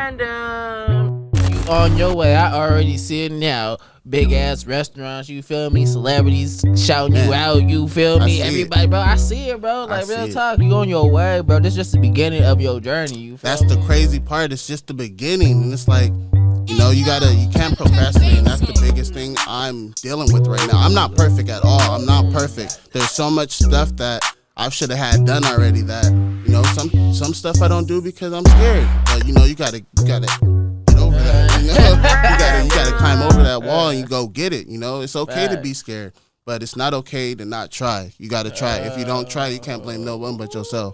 Random. You on your way. I already see it now. Big ass restaurants, you feel me? Celebrities shouting you out, you feel me? Everybody, bro, I see it, bro. Like, real talk, you on your way, bro. This is just the beginning of your journey, you feel That's me? the crazy part. It's just the beginning. And it's like, you know, you can't procrastinate. And that's the biggest thing I'm dealing with right now. I'm not perfect at all. I'm not perfect. There's so much stuff that I should have had done already that, you know, some stuff I don't do because I'm scared. But, you know, you gotta get over that. You know, you gotta climb over that wall and you go get it. You know, it's okay to be scared, but it's not okay to not try. You gotta try. If you don't try, you can't blame no one but yourself.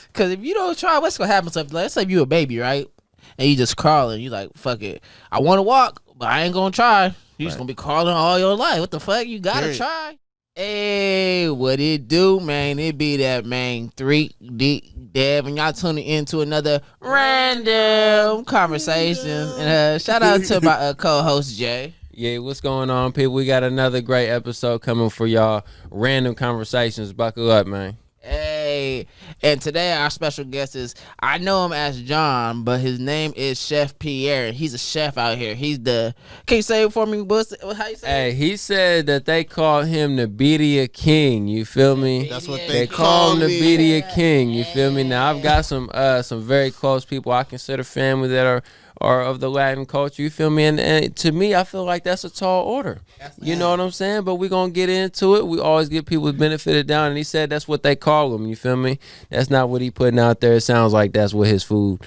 Because if you don't try, what's gonna happen? So let's say you a baby, right? And you just crawling. You like, fuck it. I want to walk, but I ain't gonna try. You just gonna be crawling all your life. What the fuck? You gotta try. Hey, what it do, man? It be that, man. 3D Dev, and y'all tuning into another random conversation. And shout out to my co-host Jay. Yeah, what's going on, people? We got another great episode coming for y'all. Random conversations. Buckle up, man. Hey, and today our special guest is, I know him as John, but his name is Chef Pierre. He's a chef out here. He's the, can you say it for me? How you say Hey, it? he said that they call him the Birria King. You feel me? That's what They call him the Birria King. You feel me? Now I've got some very close people I consider family that are of the Latin culture. You feel me? And to me, I feel like that's a tall order. You know what I'm saying? But we're going to get into it. We always give people the benefit of doubt. And he said that's what they call him. You feel me? That's not what he putting out there. It sounds like that's what his food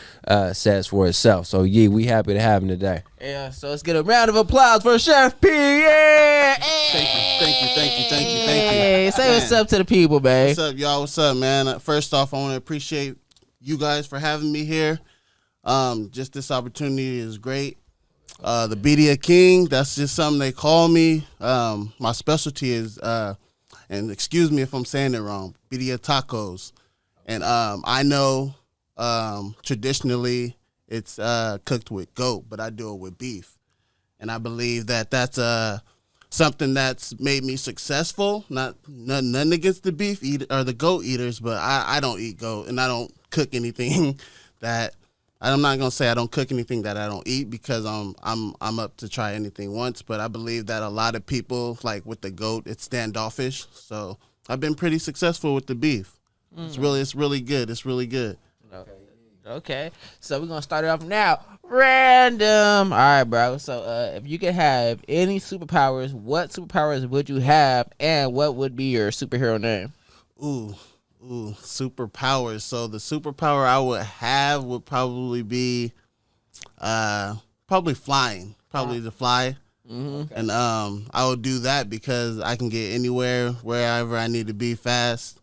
says for itself. So, yeah, we happy to have him today. Yeah, so let's get a round of applause for Chef Pierre. Thank you. Hey, say what's up to the people, man. What's up, y'all? What's up, man? First off, I want to appreciate you guys for having me here. Just this opportunity is great. The Birria King, that's just something they call me. My specialty is, and excuse me if I'm saying it wrong, birria tacos. And I know traditionally it's cooked with goat, but I do it with beef. And I believe that that's something that's made me successful. Nothing against the beef eater or the goat eaters, but I don't eat goat, and I don't cook anything that. I'm not gonna say I don't cook anything that I don't eat, because I'm up to try anything once. But I believe that a lot of people, like with the goat, it's standoffish. So I've been pretty successful with the beef. It's really good. It's really good. Okay, so we're gonna start it off now. Random. All right, bro. So if you could have any superpowers, what superpowers would you have, and what would be your superhero name? Ooh, superpowers. So the superpower I would have would probably be probably flying. Probably to fly. Mm-hmm. And I would do that because I can get anywhere, wherever I need to be fast.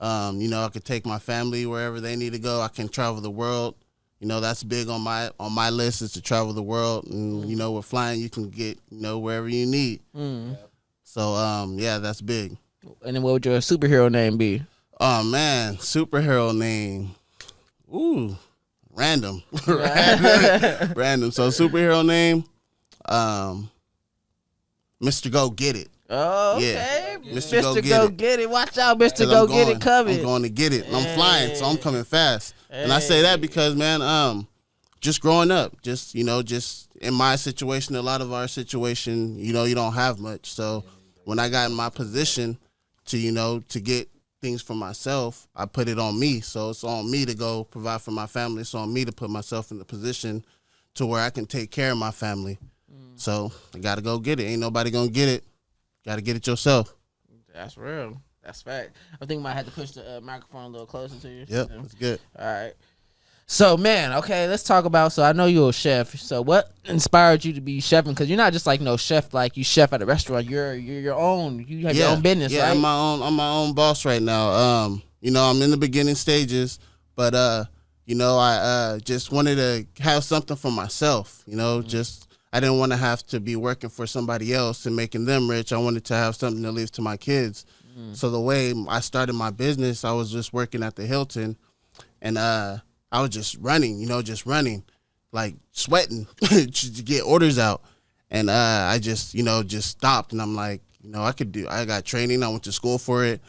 You know, I could take my family wherever they need to go. I can travel the world. You know, that's big on my list, is to travel the world. And you know, with flying you can get, you know, wherever you need. So yeah, that's big. And then what would your superhero name be? Oh man, superhero name. Ooh, random. Random. So superhero name, Mr. Go Get It. Oh, okay. Yeah. Mr. Go Get It. Watch out, Mr. Go Get It coming. I'm going to get it. And I'm flying, so I'm coming fast. And I say that because, man, just growing up, just in my situation, a lot of our situation, you know, you don't have much. So when I got in my position to get things for myself, I put it on me. So it's on me to go provide for my family. It's on me to put myself in the position to where I can take care of my family. So I got to go get it. Ain't nobody going to get it. Got to get it yourself. That's real. That's fact. I think I might have to push the microphone a little closer to you. Yep, that's good. All right. So, man, okay, let's talk about, so I know you're a chef. So what inspired you to be chefing? Because you're not just like no chef, like you chef at a restaurant. You're your own. You have your own business, right? I'm my own boss right now. You know, I'm in the beginning stages, but you know, I just wanted to have something for myself. You know, I didn't want to have to be working for somebody else and making them rich. I wanted to have something to leave to my kids. So the way I started my business, I was just working at the Hilton, and I was just running, like sweating to get orders out. And I just stopped, and I'm like, I got training. I went to school for it.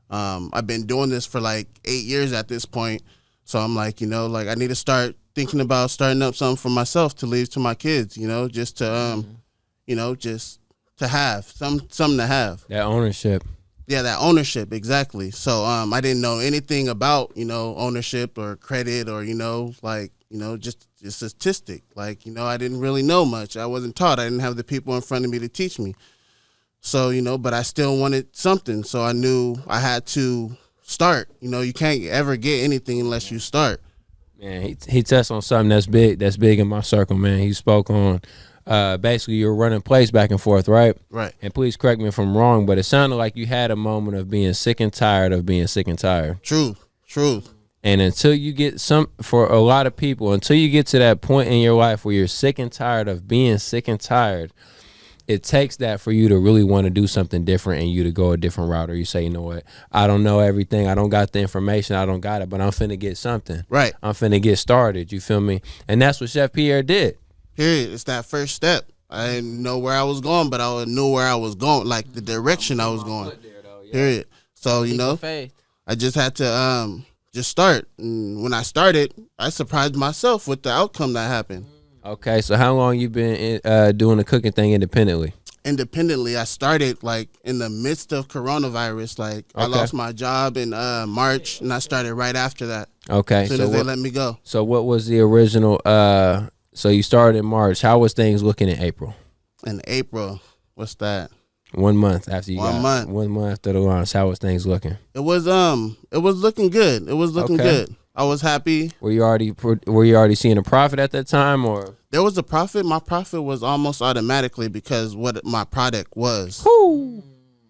I've been doing this for like 8 years at this point. So I'm like, I need to start thinking about starting up something for myself to leave to my kids, you know, just to, just to have something to have. That ownership. Yeah, that ownership, exactly. So I didn't know anything about, ownership or credit or, just statistic. Like, I didn't really know much. I wasn't taught. I didn't have the people in front of me to teach me. So, but I still wanted something. So I knew I had to start. You can't ever get anything unless you start. Man, he touched on something that's big in my circle, man. He spoke on basically you're running plays back and forth, right? Right. And please correct me if I'm wrong, but it sounded like you had a moment of being sick and tired of being sick and tired. Truth. And until you get for a lot of people, until you get to that point in your life where you're sick and tired of being sick and tired, it takes that for you to really want to do something different and you to go a different route. Or you say, you know what, I don't know everything. I don't got the information. I don't got it, but I'm finna get something. Right. I'm finna get started. You feel me? And that's what Chef Pierre did. Period. It's that first step. I didn't know where I was going, but I knew where I was going, like the direction I was going. Period. So, I just had to just start. And when I started, I surprised myself with the outcome that happened. Okay, so how long you been doing the cooking thing independently? Independently, I started like in the midst of coronavirus. Like I lost my job in March, and I started right after that. Okay, as soon as they let me go. So what was the original? So you started in March. How was things looking in April? In April, what's that? 1 month after you 1 month. 1 month after the launch. How was things looking? It was looking good. It was looking good. I was happy. Were you already seeing a profit at that time, or there was a profit? My profit was almost automatically because what my product was. Woo.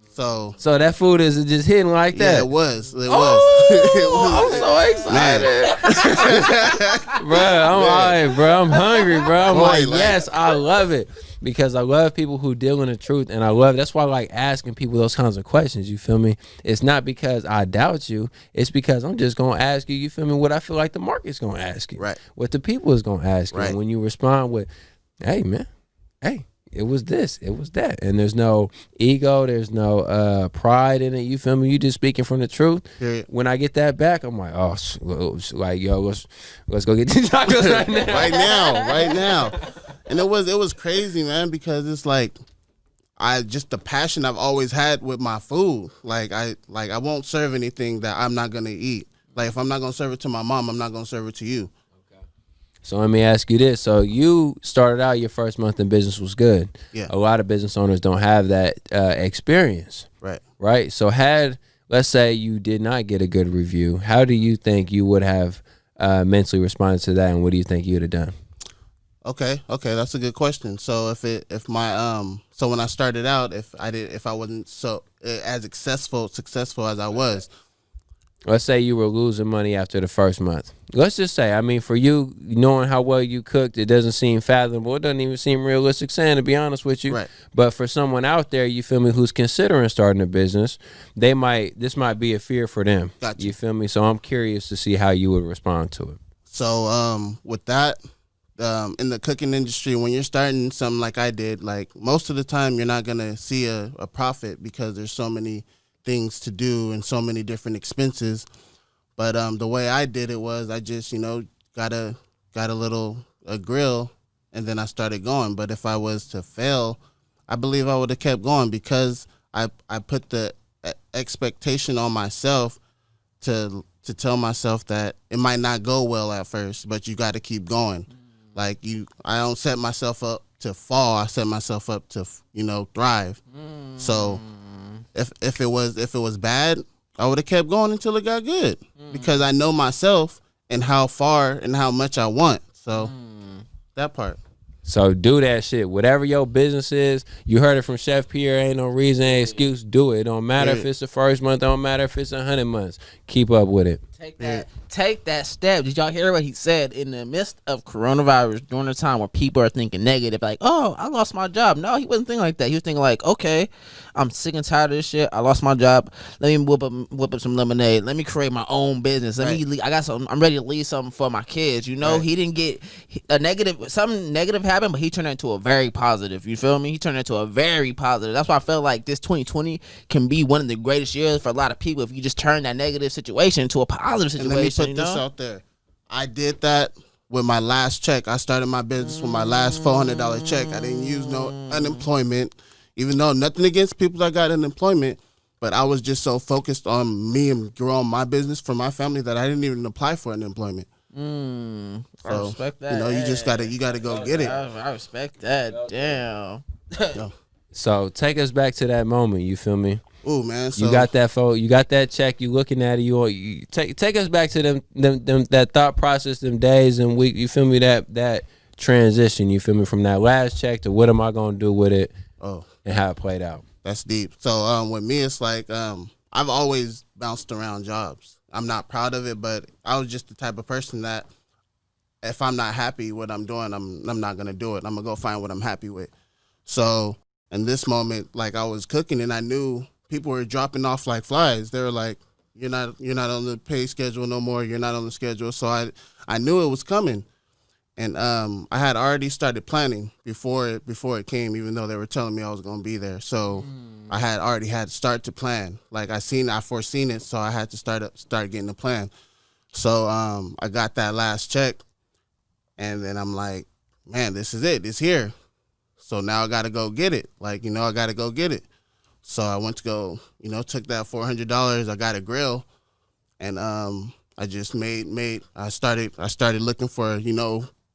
So that food is just hitting like that. Yeah, it was. I'm so excited, bro. I'm hungry, bro. I'm like, yes, I love it. Because I love people who deal in the truth, and that's why I like asking people those kinds of questions, you feel me? It's not because I doubt you, it's because I'm just going to ask you feel me, what I feel like the market's going to ask you. Right. What the people is going to ask you. Right. And when you respond with, hey, man, hey, it was this, it was that. And there's no ego, there's no pride in it, you feel me? You just speaking from the truth. Period. When I get that back, I'm like, oh, like, yo, let's go get these tacos right now. right now. And it was crazy, man, because it's like the passion I've always had with my food. Like I won't serve anything that I'm not gonna eat. Like if I'm not gonna serve it to my mom, I'm not gonna serve it to you. Okay. So let me ask you this. So you started out your first month in business was good. Yeah. A lot of business owners don't have that experience. Right. Right. So let's say you did not get a good review, how do you think you would have mentally responded to that, and what do you think you'd have done? Okay, that's a good question. So so when I started out, if I wasn't so as successful as I was, let's say you were losing money after the first month. Let's just say, I mean, for you, knowing how well you cooked, it doesn't seem fathomable. It doesn't even seem realistic saying, to be honest with you. Right. But for someone out there, you feel me, who's considering starting a business, this might be a fear for them. Gotcha. You feel me? So I'm curious to see how you would respond to it. So with that. In the cooking industry, when you're starting something like I did, like most of the time you're not gonna see a profit because there's so many things to do and so many different expenses. But the way I did it was I just got a grill and then I started going. But if I was to fail, I believe I would have kept going because I put the expectation on myself to tell myself that it might not go well at first, but you got to keep going. Like I don't set myself up to fall. I set myself up to, thrive. So if it was bad, I would have kept going until it got good because I know myself and how far and how much I want. So that part. So do that shit. Whatever your business is, you heard it from Chef Pierre. Ain't no reason, ain't excuse. Do it. It don't matter if it's the first month. Don't matter if it's 100 months. Keep up with it. Take that step. Did y'all hear what he said? In the midst of coronavirus, during the time where people are thinking negative, like, oh, I lost my job. No, he wasn't thinking like that. He was thinking like, okay, I'm sick and tired of this shit. I lost my job. Let me whip up some lemonade. Let me create my own business. I got something. I'm ready to leave something for my kids. He didn't get a negative. Something negative happened, but he turned it into a very positive. You feel me? He turned it into a very positive. That's why I felt like this 2020 can be one of the greatest years for a lot of people if you just turn that negative situation into a positive situation. And let me put this out there. I did that with my last check. I started my business with my last $400 check. I didn't use no unemployment, even though nothing against people that got unemployment. But I was just so focused on me and growing my business for my family that I didn't even apply for unemployment. I So, respect that. you know, you gotta go get it. I respect that. Damn. So take us back to that moment. You feel me? Ooh, man. So You got that photo. You got that check. You looking at it. You take us back to them that thought process, them days and week. You feel me? That transition. You feel me? From that last check to what am I gonna do with it? Oh, and how it played out. that's deep. So with me, it's like I've always bounced around jobs. I'm not proud of it, but I was just the type of person that if I'm not happy with what I'm doing, I'm not gonna do it. I'm gonna go find what I'm happy with. So in this moment, like I was cooking and I knew people were dropping off like flies. They were like, "You're not on the pay schedule no more. You're not on the schedule." So I knew it was coming, and I had already started planning before it came. Even though they were telling me I was gonna be there, so I had already had to start to plan. Like I foreseen it, so I had to start getting the plan. So I got that last check, and then I'm like, "Man, this is it. It's here." So now I got to go get it. Like, I got to go get it. So I went to go, took that $400. I got a grill, and I just I started looking for,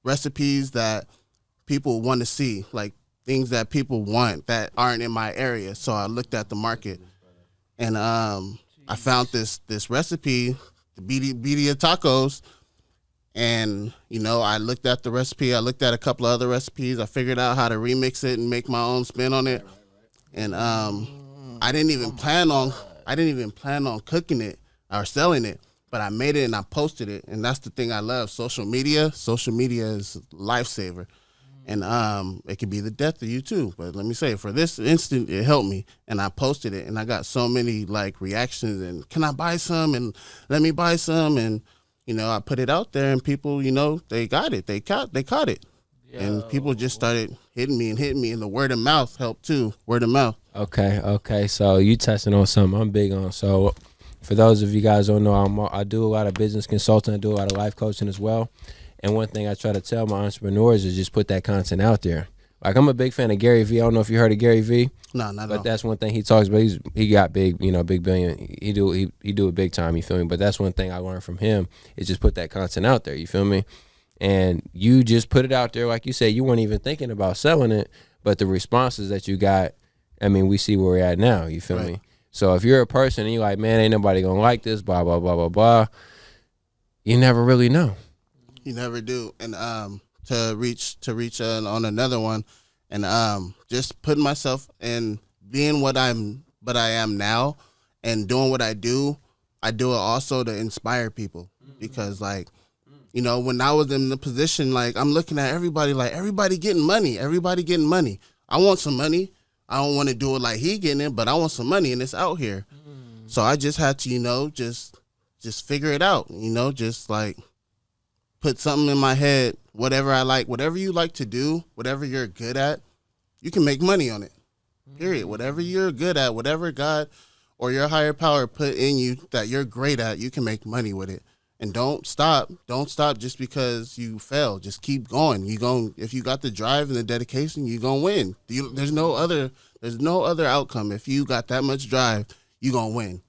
recipes that people want to see, like things that people want that aren't in my area. So I looked at the market, and I found this recipe, the birria tacos. And, I looked at the recipe. I looked at a couple of other recipes. I figured out how to remix it and make my own spin on it. And I didn't even plan on cooking it or selling it, but I made it and I posted it. And that's the thing I love. Social media is a lifesaver. And it could be the death of you too. But let me say, for this instant, it helped me. And I posted it, and I got so many reactions and can I buy some, and let me buy some, and I put it out there, and people, they got it. They caught it. Yo. And people just started hitting me, and the word of mouth helped too. Word of mouth. Okay. So you touching on something I'm big on. So for those of you guys who don't know, I do a lot of business consulting. I do a lot of life coaching as well. And one thing I try to tell my entrepreneurs is just put that content out there. Like, I'm a big fan of Gary Vee. I don't know if you heard of Gary Vee. No, not at all. But that's one thing he talks about. He got big, big billion. He do it big time, you feel me? But that's one thing I learned from him is just put that content out there, you feel me? And you just put it out there, like you said, you weren't even thinking about selling it, but the responses that you got, I mean, we see where we're at now, you feel me? So if you're a person and you're like, man, ain't nobody gonna like this, blah, blah, blah, blah, blah, you never really know. You never do. And to reach on another one, and just putting myself in being what I am now, and doing what I do it also to inspire people. Because when I was in the position, I'm looking at everybody getting money. I want some money. I don't want to do it like he getting it, but I want some money, and it's out here. So I just had to, just figure it out, just put something in my head, whatever I like, whatever you like to do, whatever you're good at, you can make money on it, period. Whatever you're good at, whatever God or your higher power put in you that you're great at, you can make money with it. And don't stop just because you fail. Just keep going. If you got the drive and the dedication, you're going to win. There's no other outcome. If you got that much drive, you're going to win.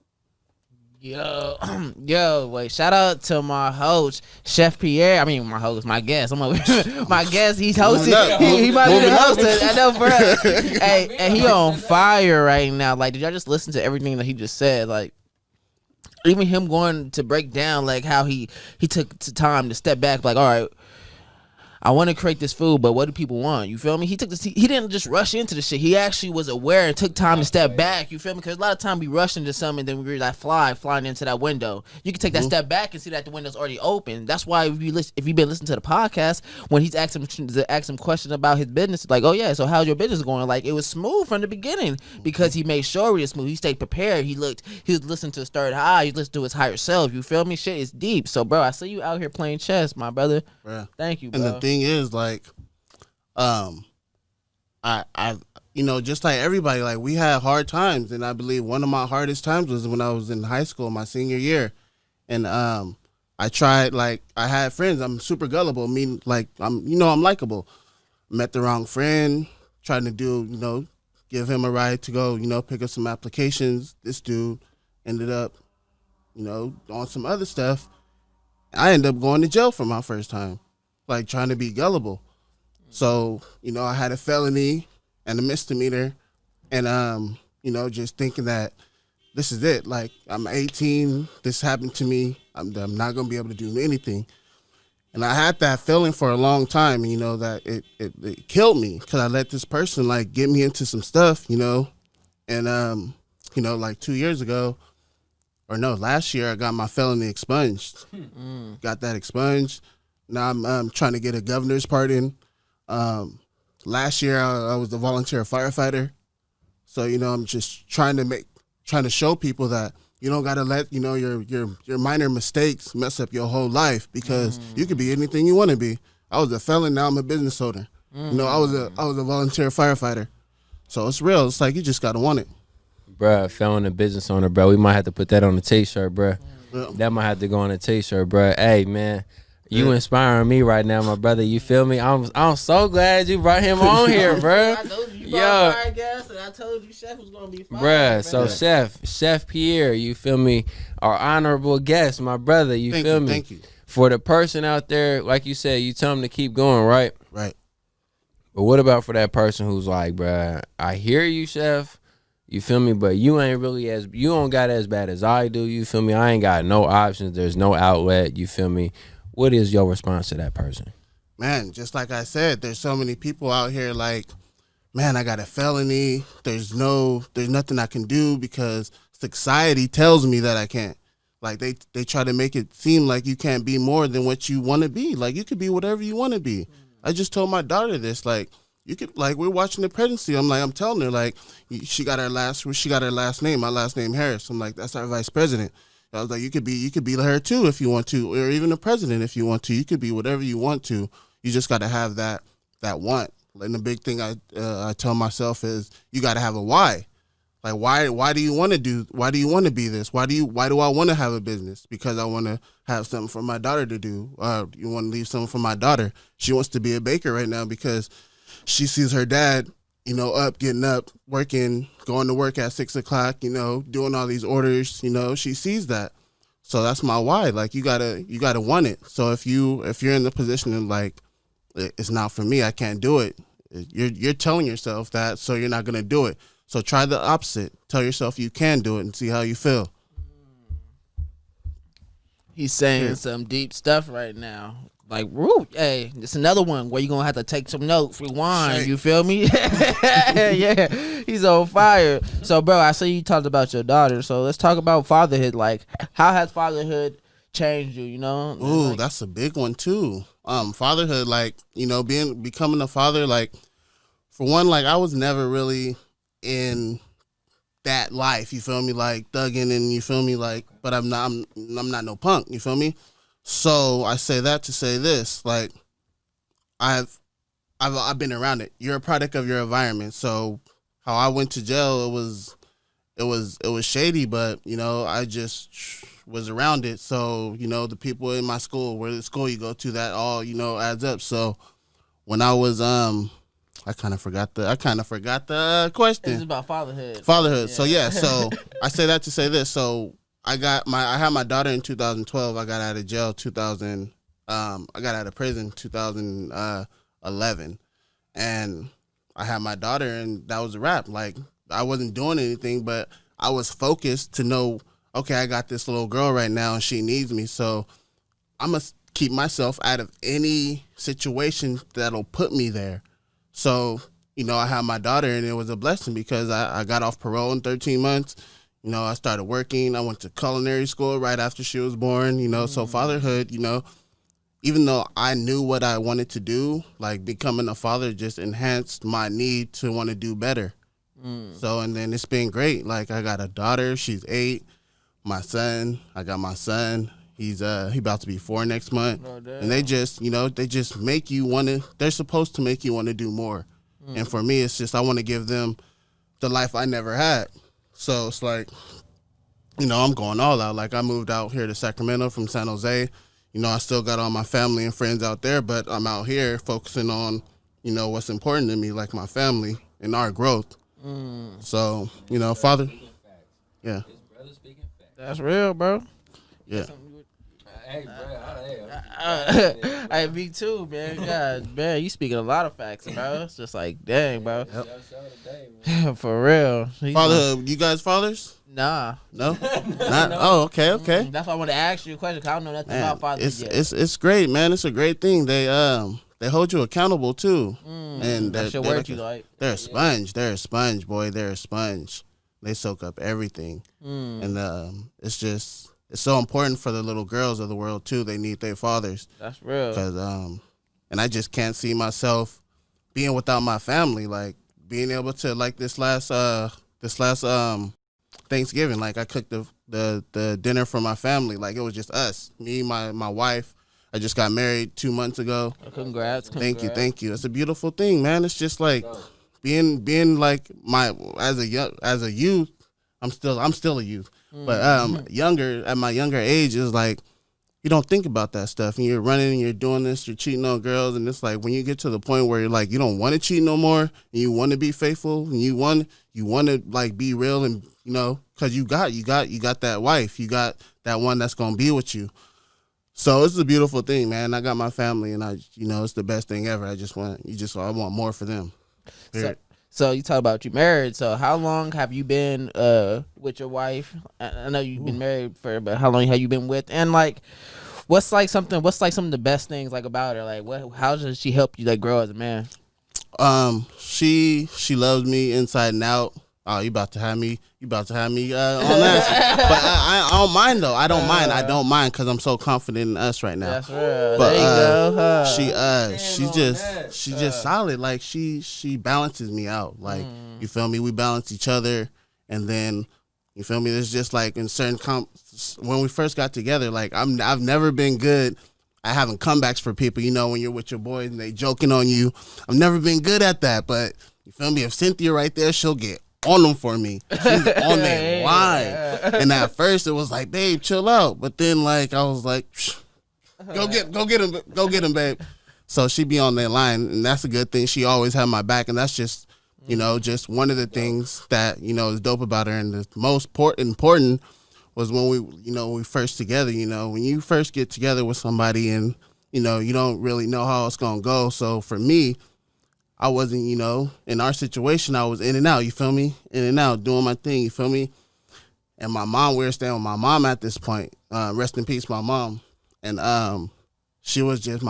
Yo, wait, shout out to my host, Chef Pierre. I mean, my guest. I'm over my guest, he's hosting. He might be the host. I know, bro. Hey, and he on fire right now. Did y'all just listen to everything that he just said? Even him going to break down, how he took time to step back, all right, I want to create this food, but what do people want? You feel me? He didn't just rush into the shit. He actually was aware and took time to step back. You feel me? Because a lot of time we rush into something and then we realize flying into that window. You can take that step back and see that the window's already open. That's why if you've been listening to the podcast, when he's asked him questions about his business, oh yeah, so how's your business going? It was smooth from the beginning because he made sure it was smooth. He stayed prepared. He was listening to his third eye. He listened to his higher self. You feel me? Shit is deep. So bro, I see you out here playing chess, my brother. Yeah. Thank you, bro. And the thing is, I just like everybody, we had hard times, and I believe one of my hardest times was when I was in high school, my senior year, and I I tried, like, I had friends. I'm super gullible. Like, I'm likable. Met the wrong friend, trying to do, give him a ride to go, pick up some applications. This dude ended up, on some other stuff. I ended up going to jail for my first time, like, trying to be gullible. So, I had a felony and a misdemeanor, and, just thinking that this is it. Like, I'm 18, this happened to me, I'm not going to be able to do anything. And I had that feeling for a long time, that it killed me because I let this person, like, get me into some stuff, and, like 2 years ago, or no, last year I got my felony expunged. Got that expunged. Now I'm trying to get a governor's pardon. Last year I was a volunteer firefighter. So, I'm just trying to show people that you don't gotta let, your minor mistakes mess up your whole life, because you could be anything you wanna be. I was a felon, now I'm a business owner. I was a volunteer firefighter. So it's real. It's like you just gotta want it. Bruh, felon and business owner, bro. We might have to put that on the t-shirt, bruh. Yeah. That might have to go on the t-shirt, bruh. Hey, man, you inspiring me right now, my brother. You feel me? I'm so glad you brought him on here, bruh. I told you brought fire gas, and I told you Chef was gonna be fire. Bruh, so Chef Pierre, you feel me? Our honorable guest, my brother. You feel me? Thank you. For the person out there, like you said, you tell them to keep going, right? Right. But what about for that person who's like, bruh, I hear you, Chef. You feel me? But you ain't really you don't got as bad as I do. You feel me? I ain't got no options. There's no outlet. You feel me? What is your response to that person? Man, just like I said, there's so many people out here like, man, I got a felony. There's nothing I can do because society tells me that I can't. Like they try to make it seem like you can't be more than what you want to be. Like you could be whatever you want to be. I just told my daughter this, like, you could, like, we're watching the pregnancy. I'm telling her, like, she got her last name, my last name Harris. I'm like, that's our vice president. I was like, you could be her too if you want to, or even the president if you want to. You could be whatever you want to. You just got to have that want. And the big thing I tell myself is you got to have a why. Like, why do you want to be this? Why do I want to have a business? Because I want to have something for my daughter to do. You want to leave something for my daughter. She wants to be a baker right now because she sees her dad, getting up, working, going to work at 6 o'clock, doing all these orders, she sees that. So that's my why. Like, you gotta want it. So if you're in the position of like, it's not for me, I can't do it. You're telling yourself that, so you're not gonna do it. So try the opposite. Tell yourself you can do it and see how you feel. He's saying some deep stuff right now. Like, woo, hey, it's another one where you're going to have to take some notes, rewind, you feel me? Yeah, he's on fire. So, bro, I see you talked about your daughter, so let's talk about fatherhood. Like, how has fatherhood changed you, Ooh, like, that's a big one, too. Fatherhood, like, becoming a father, like, for one, like, I was never really in that life, you feel me? Like, thugging and, you feel me? Like, but I'm not no punk, you feel me? So I say that to say this, like, I've been around it. You're a product of your environment. So how I went to jail, it was shady, but I just was around it. So the people in my school, where the school you go to, that all adds up. So when I was I kind of forgot the question. It's about fatherhood. Yeah. So I say that to say this. So I had my daughter in 2012. I got out of jail I got out of prison 2011, and I had my daughter, and that was a wrap. Like, I wasn't doing anything, but I was focused to know, okay, I got this little girl right now, and she needs me, so I'm gonna keep myself out of any situation that'll put me there. So I had my daughter, and it was a blessing because I got off parole in 13 months. I started working. I went to culinary school right after she was born, so fatherhood, even though I knew what I wanted to do, like, becoming a father just enhanced my need to want to do better. So, and then it's been great. Like, I got a daughter, she's 8. I got my son. He about to be 4 next month. Oh, and they just, they just make you want to, they're supposed to make you want to do more. And for me, it's just, I want to give them the life I never had. So it's like, I'm going all out. Like, I moved out here to Sacramento from San Jose. you know, I still got all my family and friends out there, but I'm out here focusing on, you know, what's important to me, like my family and our growth. So, you know, Father, yeah, That's real, bro. yeah. Hey, Hey, me too, man. God, man, you speaking a lot of facts, bro. It's just like, dang, bro. For real. Fatherhood, you guys fathers? Nah. No? Not? Oh, okay, okay. That's why I want to ask you a question, because I don't know nothing about fatherhood yet. It's great, man. It's a great thing. They hold you accountable too. And That's your word you like. They're a sponge. They're a sponge, boy. They're a sponge. They soak up everything. And it's so important for the little girls of the world too. They need their fathers. That's real. Because and I just can't see myself being without my family. Like being able to, like this last Thanksgiving, like I cooked the dinner for my family. Like it was just us, me, my wife. I just got married 2 months ago. Congrats. Thank you. It's a beautiful thing, man. It's just like being like as a youth. I'm still a youth, but younger at my younger age is like you don't think about that stuff, and you're running and you're doing this, you're cheating on girls, and it's like when you get to the point where you're like you don't want to cheat no more, and you want to be faithful, and you want to like be real, and you know, because you got that wife, you got that one that's gonna be with you. So it's a beautiful thing, man. I got my family, and it's the best thing ever. I want more for them. So you talk about you married. So how long have you been with your wife? I know you've been married but how long have you been with? And like, what's some of the best things like about her? Like, how does she help you like grow as a man? She loves me inside and out. Oh, you about to have me on that. But I don't mind though. I don't mind because I'm so confident in us right now. That's real. But there you go. She's just solid. Like she balances me out. Like you feel me? We balance each other, and then you feel me? There's just like in certain when we first got together, like I've never been good at having comebacks for people. You know, when you're with your boys and they joking on you. I've never been good at that. But you feel me? If Cynthia right there, she'll get on them for me. She's on their line. And at first it was like, babe, chill out. But then like I was like, go get him, babe. So she be on their line, and that's a good thing. She always had my back, and that's just just one of the things that is dope about her. And the most important was when we first together. When you first get together with somebody, and you don't really know how it's gonna go. So for me, I wasn't, in our situation, I was in and out, you feel me? In and out, doing my thing, you feel me? And my mom, we were staying with my mom at this point. Rest in peace, my mom. And my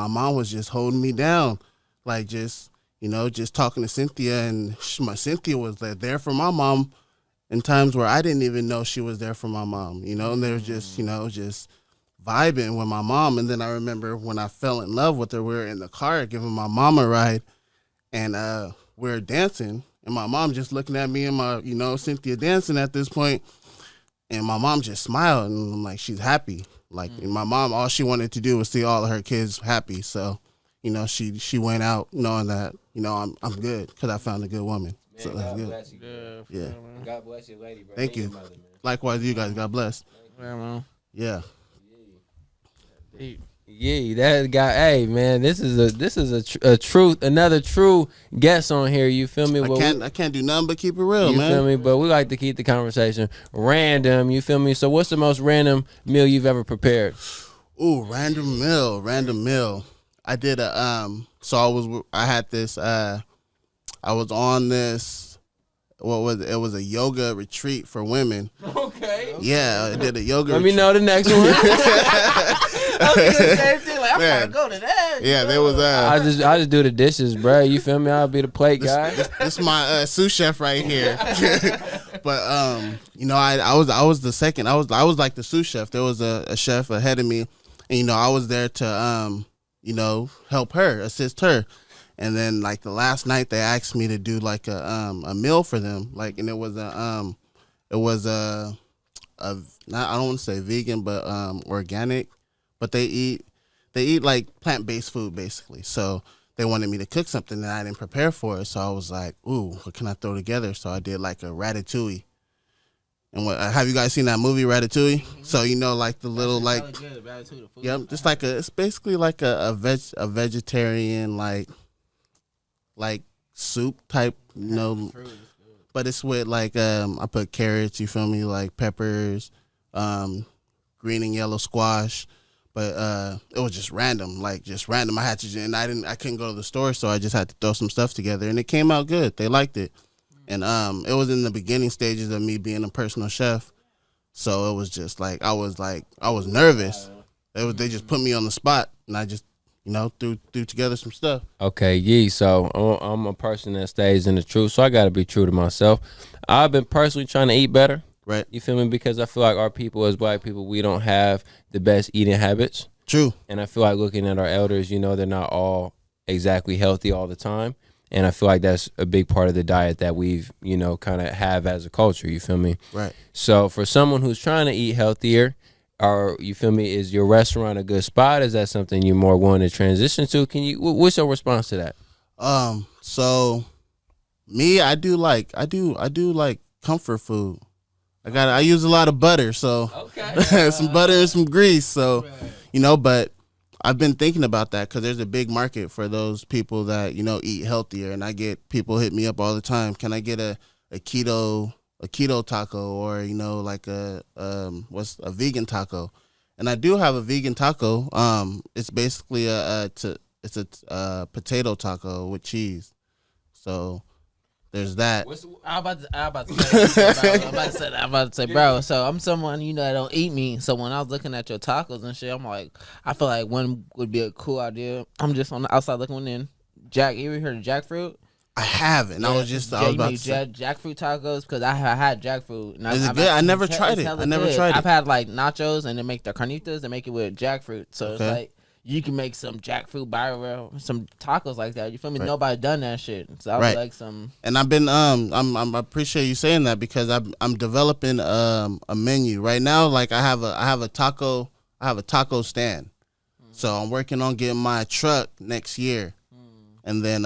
mom was just holding me down. Like just talking to Cynthia. And Cynthia was there for my mom in times where I didn't even know she was there for my mom, And they were just, just vibing with my mom. And then I remember when I fell in love with her, we were in the car giving my mom a ride. And we were dancing, and my mom just looking at me and my, Cynthia dancing at this point, and my mom just smiled, and I'm like, she's happy. Like, and my mom, all she wanted to do was see all of her kids happy. So, she went out knowing that, I'm good because I found a good woman. Man, so that's good. Bless you. Yeah. God bless you, lady, bro. Thank you. Mother, likewise, you guys. God bless. Yeah. Yeah, that guy. Hey, man, this is a truth, another true guest on here. You feel me? I can't do nothing but keep it real, man. You feel me? But we like to keep the conversation random. You feel me? So, what's the most random meal you've ever prepared? Ooh, random meal. I did I had this. I was on this. What was it? It was a yoga retreat for women. Okay. Yeah, I did a yoga. Let me know the next one. I was doing the same thing. Like, I'm trying to go to that. Yeah, there was I just do the dishes, bro. You feel me? I'll be the plate guy. This is my sous chef right here. But I was the second. I was like the sous chef. There was a chef ahead of me, and I was there to help her, assist her. And then like the last night they asked me to do like a meal for them. Like, and it was a I don't want to say vegan, but organic. But they eat like plant-based food basically. So they wanted me to cook something that I didn't prepare for it. So I was like, ooh, what can I throw together? So I did like a ratatouille. And what have you guys seen that movie Ratatouille? So you know, like the little like, yep, just like it's basically like a vegetarian like soup type, you know, but it's with like I put carrots, you feel me, like peppers, green and yellow squash, but it was just random. I had to, and I couldn't go to the store, so I just had to throw some stuff together, and it came out good. They liked it. And it was in the beginning stages of me being a personal chef, so it was just like I was nervous. They just put me on the spot, and I just threw together some stuff. Okay, yeah. So I'm a person that stays in the truth, so I got to be true to myself. I've been personally trying to eat better. Right. You feel me? Because I feel like our people as Black people, we don't have the best eating habits. True. And I feel like looking at our elders, they're not all exactly healthy all the time. And I feel like that's a big part of the diet that we've, kind of have as a culture. You feel me? Right. So for someone who's trying to eat healthier, or you feel me, is your restaurant a good spot? Is that something you're more willing to transition to? What's your response to that? So me, I do like comfort food. I use a lot of butter, so okay. Some butter and some grease. So, but I've been thinking about that because there's a big market for those people that, eat healthier. And I get people hit me up all the time. Can I get a keto taco or, like a vegan taco? And I do have a vegan taco. It's basically a potato taco with cheese. So there's that. I'm about to say, bro. So I'm someone that don't eat meat. So when I was looking at your tacos and shit, I'm like, I feel like one would be a cool idea. I'm just on the outside looking in. You ever heard of jackfruit? I haven't. I was about to say jackfruit tacos because I had jackfruit. And Is it good? I never tried it. I've had like nachos and they make the carnitas. They make it with jackfruit. So It's like. You can make some jackfruit barrel, some tacos like that. You feel me? Right. Nobody done that shit. So I would like some. And I've been I appreciate you saying that because I'm developing a menu right now. Like I have a taco stand. So I'm working on getting my truck next year. And then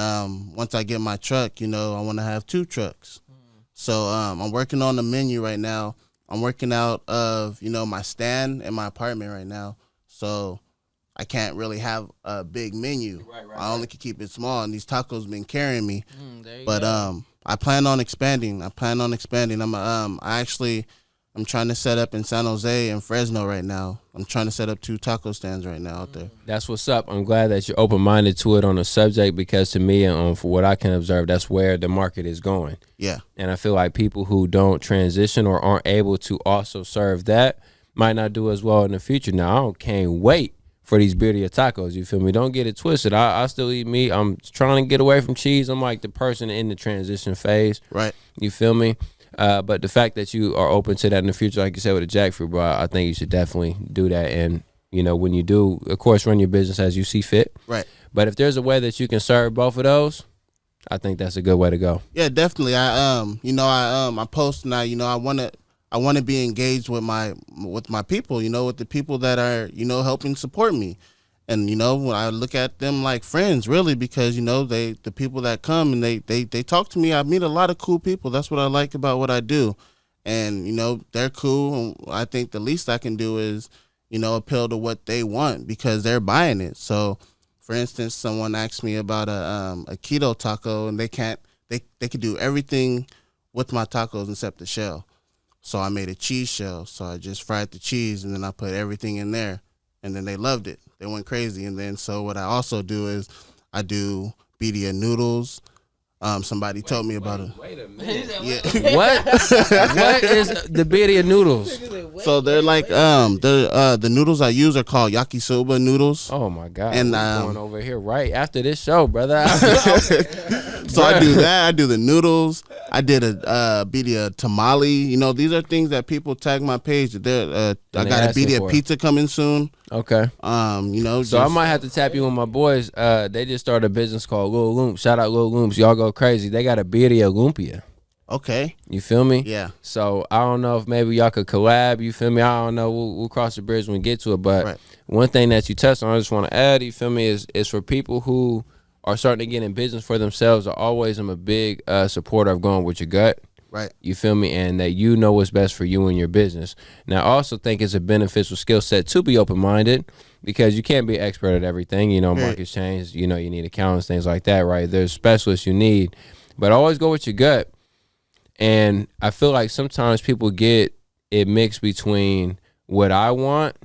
once I get my truck, I want to have 2 trucks. So I'm working on the menu right now. I'm working out of my stand in my apartment right now. So I can't really have a big menu. I only can keep it small, and these tacos been carrying me. But I plan on expanding. I'm trying to set up in San Jose and Fresno right now. I'm trying to set up 2 taco stands right now out there. That's what's up. I'm glad that you're open-minded to it on the subject because to me, for what I can observe, that's where the market is going. Yeah. And I feel like people who don't transition or aren't able to also serve that might not do as well in the future. Now, I can't wait for these birria tacos, you feel me? Don't get it twisted. I still eat meat. I'm trying to get away from cheese. I'm like the person in the transition phase. Right. You feel me? But the fact that you are open to that in the future, like you said, with the jackfruit, bro, I think you should definitely do that. And, when you do, of course, run your business as you see fit. Right. But if there's a way that you can serve both of those, I think that's a good way to go. Yeah, definitely. I post now, I want to be engaged with my people, with the people that are, helping support me. And, when I look at them like friends, really, because, the people that come and they talk to me, I meet a lot of cool people. That's what I like about what I do. And, they're cool. And I think the least I can do is, appeal to what they want because they're buying it. So, for instance, someone asked me about a keto taco and they could do everything with my tacos except the shell. So I made a cheese shell. So I just fried the cheese and then I put everything in there. And then they loved it. They went crazy. And then so what I also do is I do birria noodles. Somebody told me about it. Wait a minute. Yeah. What? What is the birria noodles? So they're like the noodles I use are called yakisoba noodles. Oh my God. And we're going over here right after this show, brother. So I do that. I do the noodles. I did a birria tamale. These are things that people tag my page. I got a birria pizza coming soon. Okay. So I might have to tap you with my boys. They just started a business called Lil Loomps. Shout out Lil Loomps. Y'all go crazy. They got a birria lumpia. Okay. You feel me? Yeah. So I don't know if maybe y'all could collab. You feel me? I don't know. We'll cross the bridge when we get to it. But one thing that you touched on, I just want to add. You feel me? Is for people who are starting to get in business for themselves. I'm a big supporter of going with your gut. Right. You feel me? And that you know what's best for you and your business. Now, I also think it's a beneficial skill set to be open-minded, because you can't be an expert at everything. You know, markets change. You know, you need accountants, things like that, right? There's specialists you need. But always go with your gut. And I feel like sometimes people get it mixed between what I want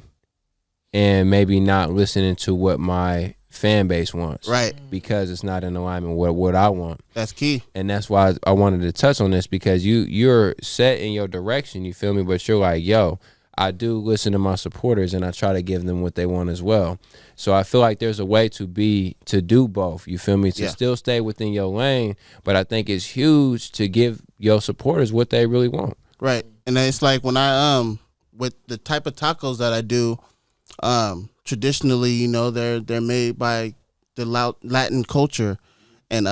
and maybe not listening to what my fan base wants. Right. Because it's not in alignment with what I want. That's key. And that's why I wanted to touch on this, because you're set in your direction, you feel me? But you're like, yo, I do listen to my supporters and I try to give them what they want as well. So I feel like there's a way to do both, you feel me? To still stay within your lane, but I think it's huge to give your supporters what they really want. Right. And it's like when I with the type of tacos that I do, traditionally, you know, they're made by the Latin culture, and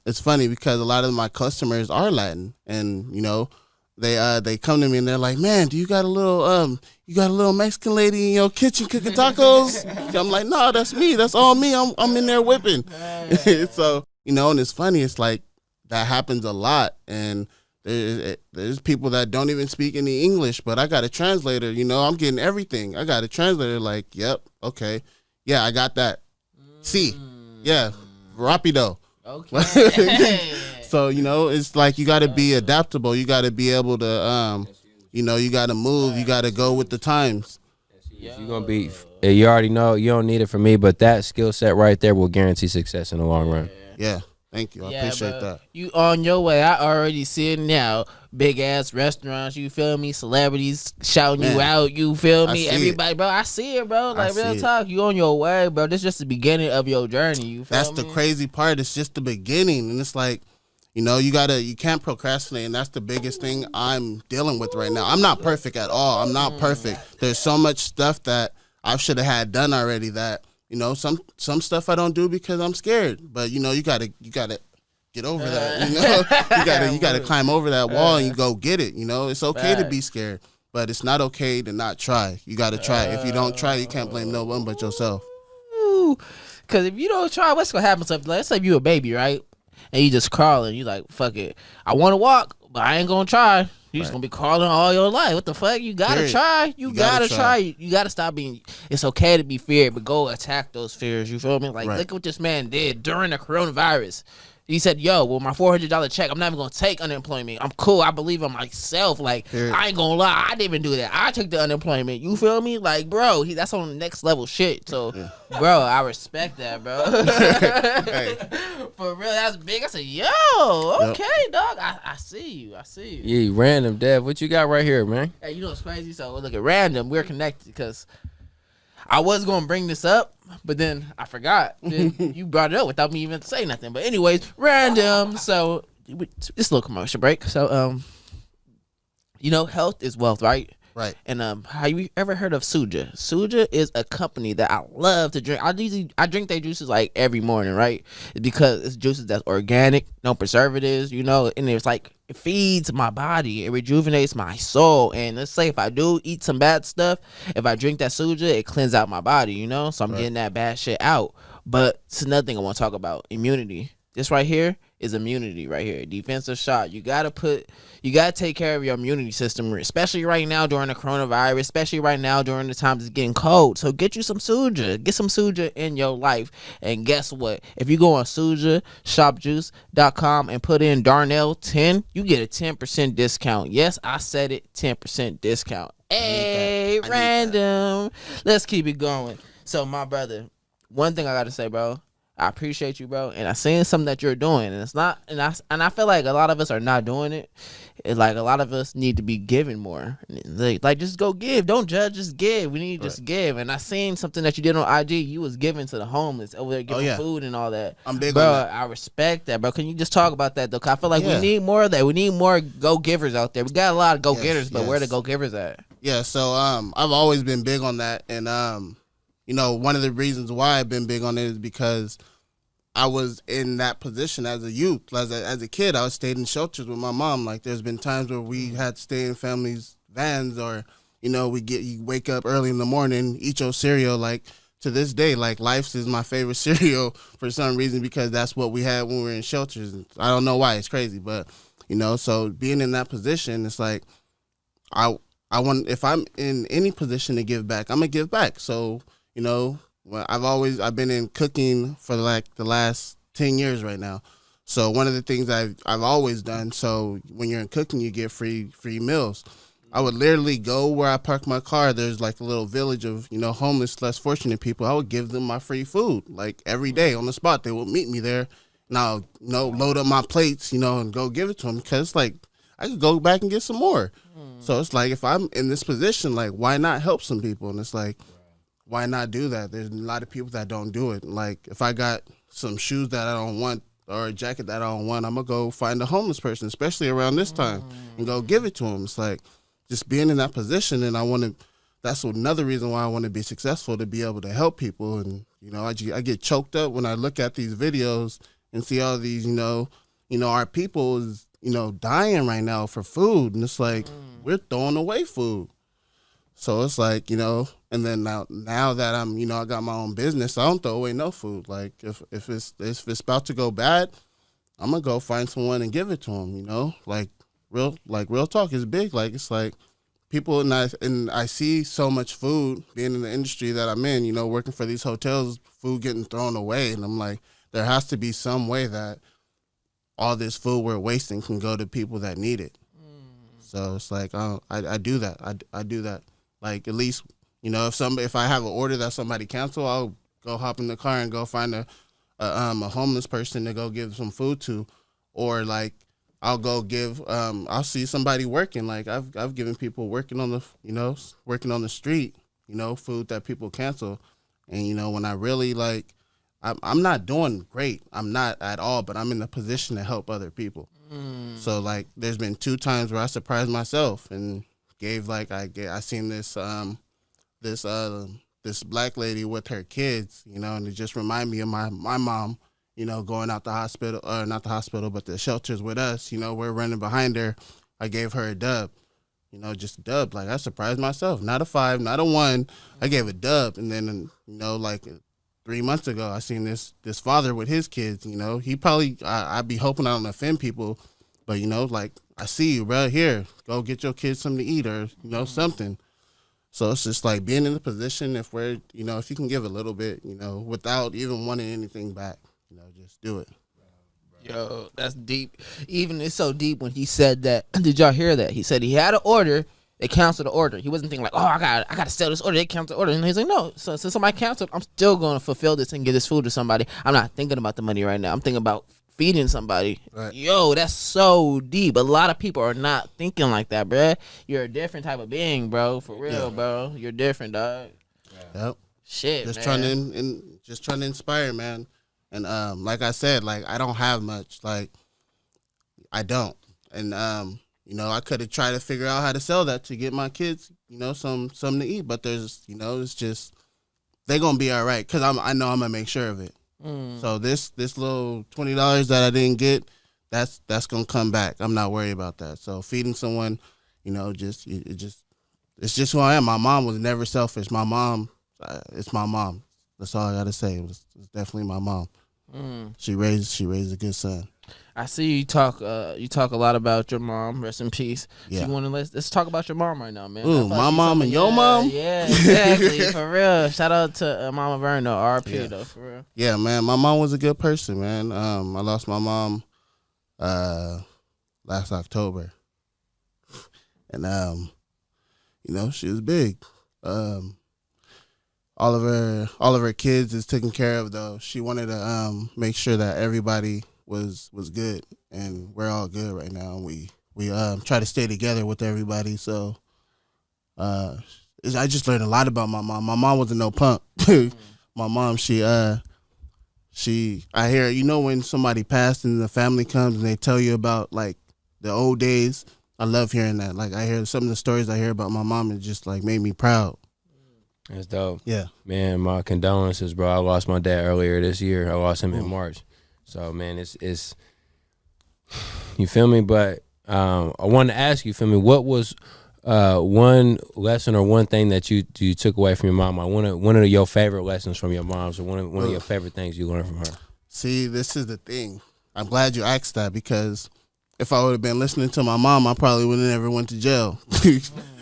it's funny because a lot of my customers are Latin, and you know, they come to me and they're like, man, do you got a little Mexican lady in your kitchen cooking tacos? I'm like, no, that's me, that's all me. I'm in there whipping. So you know, and it's funny, it's like that happens a lot, and there's people that don't even speak any English, but I got a translator. You know, I'm getting everything. I got a translator. Like, yep, okay, yeah, I got that. See, yeah, rapido. Okay. So you know, it's like you got to be adaptable. You got to be able to, you know, you got to move. You got to go with the times. You're gonna be. You already know you don't need it from me, but that skill set right there will guarantee success in the long run. Yeah. Thank you. I appreciate that. You on your way. I already see it now. Big ass restaurants, you feel me? Celebrities shouting you out, you feel me? Everybody, bro, I see it, bro. Like, real talk, you on your way, bro. This is just the beginning of your journey, you feel me? That's the crazy part. It's just the beginning. And it's like, you know, you can't procrastinate. And that's the biggest thing I'm dealing with right now. I'm not perfect at all. I'm not perfect. There's so much stuff that I should have had done already that, you know, some stuff I don't do because I'm scared. But you know, you gotta get over that. You know, you gotta climb over that wall and you go get it. You know, it's okay to be scared, but it's not okay to not try. You gotta try. If you don't try, you can't blame no one but yourself. Because if you don't try, what's gonna happen? So let's say you a baby, right? And you just crawling. You like, fuck it, I want to walk, but I ain't gonna try. You just gonna be crawling all your life. What the fuck? You gotta try. You gotta try. You gotta stop being. It's okay to be feared, but go attack those fears. You feel me? Like, look at what this man did during the coronavirus. He said, yo, well, my $400 check, I'm not even going to take unemployment. I'm cool. I believe in myself. Like, I ain't going to lie. I didn't even do that. I took the unemployment. You feel me? Like, bro, that's on the next level shit. So, bro, I respect that, bro. For real, that's big. I said, yo, okay, dog. I see you. I see you. Yeah, random, Dev. What you got right here, man? Hey, you know what's crazy? So, look at random. We're connected because I was going to bring this up, but then I forgot. Then you brought it up without me even saying nothing. But anyways, random. So this little commercial break. So you know, health is wealth, right? Right. And have you ever heard of Suja? Suja is a company that I love to drink. I drink their juices like every morning, right? Because it's juices that's organic, no preservatives, you know, and it's like it feeds my body, it rejuvenates my soul. And let's say if I do eat some bad stuff, if I drink that Suja, it cleans out my body, you know? So I'm getting that bad shit out. But it's another thing I want to talk about, immunity. This right here is immunity right here. Defensive shot. You gotta take care of your immunity system, especially right now during the coronavirus, especially right now during the times it's getting cold. So get you some Suja. Get some Suja in your life. And guess what? If you go on SujaShopJuice.com and put in Darnell10, you get a 10% discount. Yes, I said it, 10% discount. Hey, random. Let's keep it going. So my brother, one thing I gotta say, bro, I appreciate you, bro, and I seen something that you're doing, and it's not, and I feel like a lot of us are not doing it. It's like a lot of us need to be giving more. Like just go give, don't judge, just give. We need to just give. And I seen something that you did on IG. You was giving to the homeless over there, giving food and all that. I'm big bro, on that. I respect that, bro. Can you just talk about that though? 'Cause I feel like we need more of that. We need more go givers out there. We got a lot of go getters, but where the go givers at? Yeah, so I've always been big on that, and you know, one of the reasons why I've been big on it is because I was in that position as a youth, as a kid. I stayed in shelters with my mom. Like, there's been times where we had to stay in families' vans, or you know, you wake up early in the morning, eat your cereal. Like, to this day, like, Life's is my favorite cereal for some reason, because that's what we had when we were in shelters. I don't know why, it's crazy, but You know, so being in that position, it's like I want, if I'm in any position to give back, I'm gonna give back. So, you know, I've been in cooking for like the last 10 years right now. So one of the things I've always done, so when you're in cooking, you get free meals. I would literally go where I park my car. There's like a little village of, you know, homeless, less fortunate people. I would give them my free food, like every day on the spot. They would meet me there, and I'll, you know, load up my plates, you know, and go give it to them, because like I could go back and get some more. So it's like, if I'm in this position, like, why not help some people? And it's like, why not do that? There's a lot of people that don't do it. Like, if I got some shoes that I don't want or a jacket that I don't want, I'm going to go find a homeless person, especially around this time, and go give it to them. It's like, just being in that position, and that's another reason why I want to be successful, to be able to help people. And, you know, I get choked up when I look at these videos and see all these, you know, our people is, you know, dying right now for food. And it's like, we're throwing away food. So it's like, you know, and then now that I'm, you know, I got my own business, I don't throw away no food. Like, if it's about to go bad, I'm gonna go find someone and give it to them, you know? Like real talk is big. Like, it's like people, and I see so much food being in the industry that I'm in, you know, working for these hotels, food getting thrown away. And I'm like, there has to be some way that all this food we're wasting can go to people that need it. So it's like, I do that. I do that. Like, at least, you know, if I have an order that somebody cancel, I'll go hop in the car and go find a homeless person to go give some food to, or like I'll go give. I'll see somebody working. Like, I've given people working on the street, you know, food that people cancel. And, you know, when I really, like, I'm not doing great. I'm not at all, but I'm in a position to help other people. So, like, there's been 2 times where I surprised myself and gave, like, I seen this black lady with her kids, you know, and it just reminded me of my mom, you know, going out the hospital, or not the hospital, but the shelters with us. You know, we're running behind her. I gave her a dub, you know, just a dub. Like, I surprised myself. Not a 5, not a 1. I gave a dub. And then, you know, like 3 months ago, I seen this father with his kids. You know, he probably, I'd be hoping I don't offend people, but, you know, like, I see you, bro, here, go get your kids something to eat, or, you know, something. So it's just like being in the position, if you can give a little bit, you know, without even wanting anything back, you know, just do it. Yo, that's deep. Even it's so deep when he said that. Did y'all hear that? He said he had an order. They canceled the order. He wasn't thinking like, oh, I got to sell this order. They canceled the order. And he's like, no. So since somebody canceled, I'm still going to fulfill this and give this food to somebody. I'm not thinking about the money right now. I'm thinking about feeding somebody. Right. Yo, that's so deep. A lot of people are not thinking like that, bro. You're a different type of being, bro. For real, bro. You're different, dog. Yep. Shit, just man. trying to inspire, man. And like I said, like, I don't have much. Like, I don't. And you know, I could have tried to figure out how to sell that to get my kids, you know, something to eat. But there's, you know, it's just, they're gonna be all right, because I know I'm gonna make sure of it. So this little $20 that I didn't get, that's gonna come back. I'm not worried about that. So feeding someone, you know, it's just who I am. My mom was never selfish. My mom, it's my mom. That's all I gotta say. It's definitely my mom. She raised a good son. I see you talk a lot about your mom. Rest in peace. Yeah. So you want to let's talk about your mom right now, man. Ooh, my mom and your mom? Yeah, exactly. For real. Shout out to Mama Verno, RP though, for real. Yeah, man. My mom was a good person, man. I lost my mom last October. And you know, she was big. All of her kids is taken care of though. She wanted to make sure that everybody was good, and we're all good right now. We try to stay together with everybody. So I just learned a lot about my mom. My mom wasn't no punk. My mom, I hear, you know, when somebody passed and the family comes and they tell you about like the old days. I love hearing that. Like, I hear some of the stories I hear about my mom, and just like made me proud. That's dope. Yeah. Man, my condolences, bro. I lost my dad earlier this year. I lost him in March. So, man, it's you feel me? But I wanted to ask you, feel me, what was one lesson or one thing that you took away from your mom? One of your favorite lessons from your mom, or one of your favorite things you learned from her? See, this is the thing. I'm glad you asked that, because if I would have been listening to my mom, I probably would have never went to jail.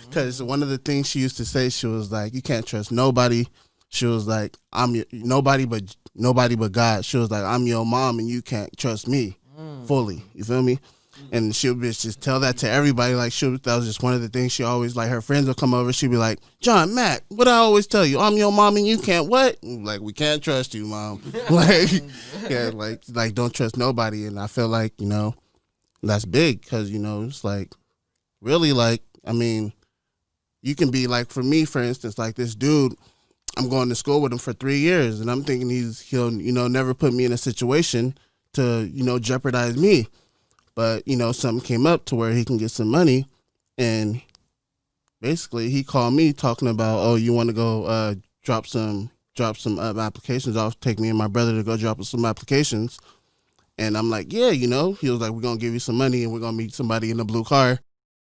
Because one of the things she used to say, she was like, you can't trust nobody. She was like, nobody but God. She was like, I'm your mom and you can't trust me fully. You feel me? And she would just tell that to everybody. Like, that was just one of the things she always, like, her friends would come over. She'd be like, John, Matt, what I always tell you, I'm your mom and you can't what? Like, we can't trust you, mom. Like, yeah, like don't trust nobody. And I feel like, you know, that's big because, you know, it's like, really, like, I mean, you can be like, for me, for instance, like this dude, I'm going to school with him for 3 years, and I'm thinking he'll, you know, never put me in a situation to, you know, jeopardize me. But, you know, something came up to where he can get some money, and basically he called me talking about, oh, you want to go drop some applications off, take me and my brother to go drop some applications. And I'm like, yeah, you know. He was like, we're going to give you some money, and we're going to meet somebody in a blue car.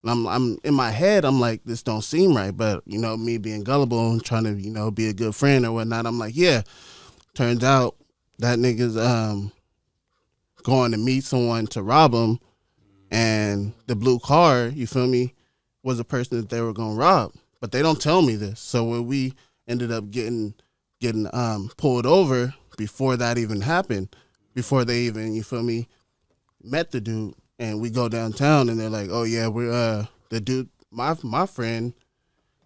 And I'm in my head, I'm like, this don't seem right. But, you know, me being gullible and trying to, you know, be a good friend or whatnot, I'm like, yeah. Turns out that nigga's going to meet someone to rob him, and the blue car, you feel me, was a person that they were going to rob. But they don't tell me this. So when we ended up getting pulled over before that even happened, before they even, you feel me, met the dude, and we go downtown, and they're like, oh yeah, we're the dude, my friend,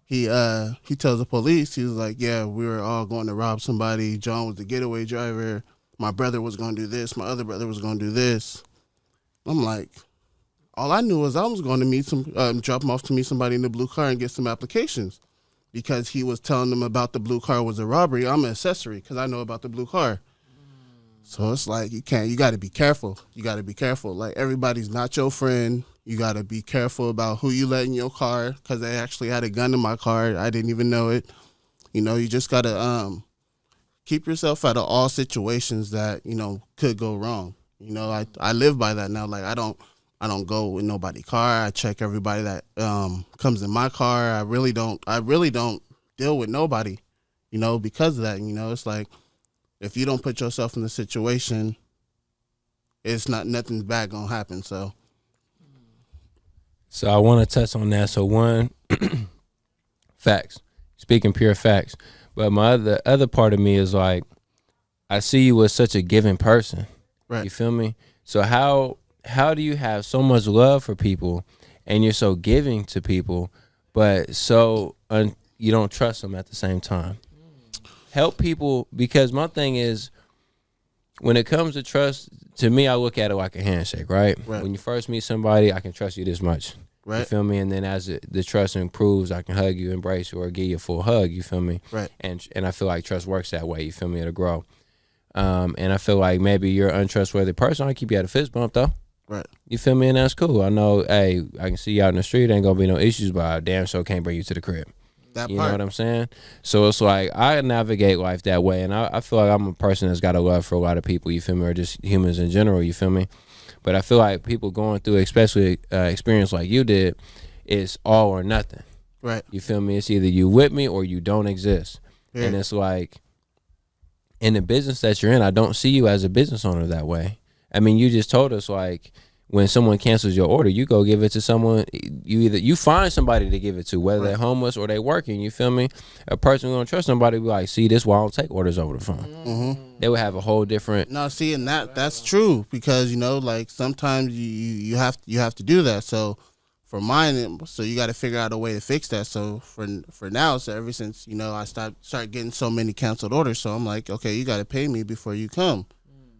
he tells the police, he was like, yeah, we were all going to rob somebody. John was the getaway driver. My brother was going to do this. My other brother was going to do this. I'm like, all I knew was I was going to meet drop him off to meet somebody in the blue car and get some applications, because he was telling them about the blue car was a robbery. I'm an accessory because I know about the blue car. So it's like, you got to be careful. You got to be careful. Like, everybody's not your friend. You got to be careful about who you let in your car, because they actually had a gun in my car. I didn't even know it. You know, you just got to keep yourself out of all situations that, you know, could go wrong. You know, I live by that now. Like, I don't go in nobody's car. I check everybody that comes in my car. I really don't deal with nobody, you know, because of that. You know, it's like, if you don't put yourself in the situation, it's nothing bad gonna happen. So I want to touch on that. So one, facts, speaking pure facts. But my other part of me is like, I see you as such a giving person. Right. You feel me? So how do you have so much love for people, and you're so giving to people, but you don't trust them at the same time? Help people, because my thing is, when it comes to trust, to me, I look at it like a handshake, right? When you first meet somebody, I can trust you this much. Right. You feel me? And then as the trust improves, I can hug you, embrace you, or give you a full hug. You feel me? Right. And I feel like trust works that way. You feel me? It'll grow. And I feel like maybe you're an untrustworthy person. I'll keep you at a fist bump, though. Right. You feel me? And that's cool. I know, hey, I can see you out in the street. Ain't gonna be no issues, but I damn sure can't bring you to the crib. That you part. know what I'm saying? So it's like, I navigate life that way, and I feel like I'm a person that's got a love for a lot of people, you feel me, or just humans in general, you feel me? But I feel like people going through, especially experience like you did, is all or nothing. Right. You feel me? It's either you with me or you don't exist. Yeah. And it's like, in the business that you're in, I don't see you as a business owner that way. I mean, you just told us, like, when someone cancels your order, you go give it to someone. You find somebody to give it to, whether they're homeless or they working. You feel me? A person who don't trust somebody, be like, see, this why I don't take orders over the phone. Mm-hmm. They would have a whole different. No, see, and that's true, because, you know, like, sometimes you have to do that. So for mine, so you got to figure out a way to fix that. So for now, so ever since, you know, I start getting so many canceled orders, so I'm like, okay, you got to pay me before you come.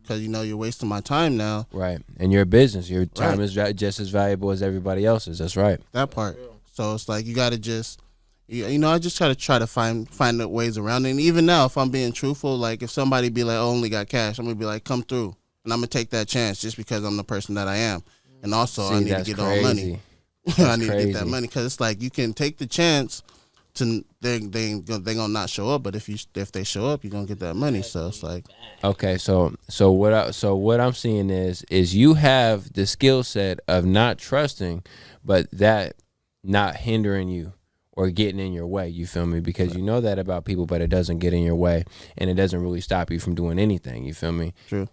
Because, you know, you're wasting my time now. Right. And your business, your time is just as valuable as everybody else's. That's right. That part. So it's like, you got to just, you know, I just try to find the ways around it. And even now, if I'm being truthful, like, if somebody be like, oh, I only got cash, I'm going to be like, come through. And I'm going to take that chance just because I'm the person that I am. And also, I need to get all money. I need to get that money, because it's like, you can take the chance to they gonna not show up, but if they show up, you're gonna get that money. So it's like, okay, so what I'm seeing is you have the skill set of not trusting, but that not hindering you or getting in your way. You feel me? Because you know that about people, but it doesn't get in your way, and it doesn't really stop you from doing anything. You feel me? True.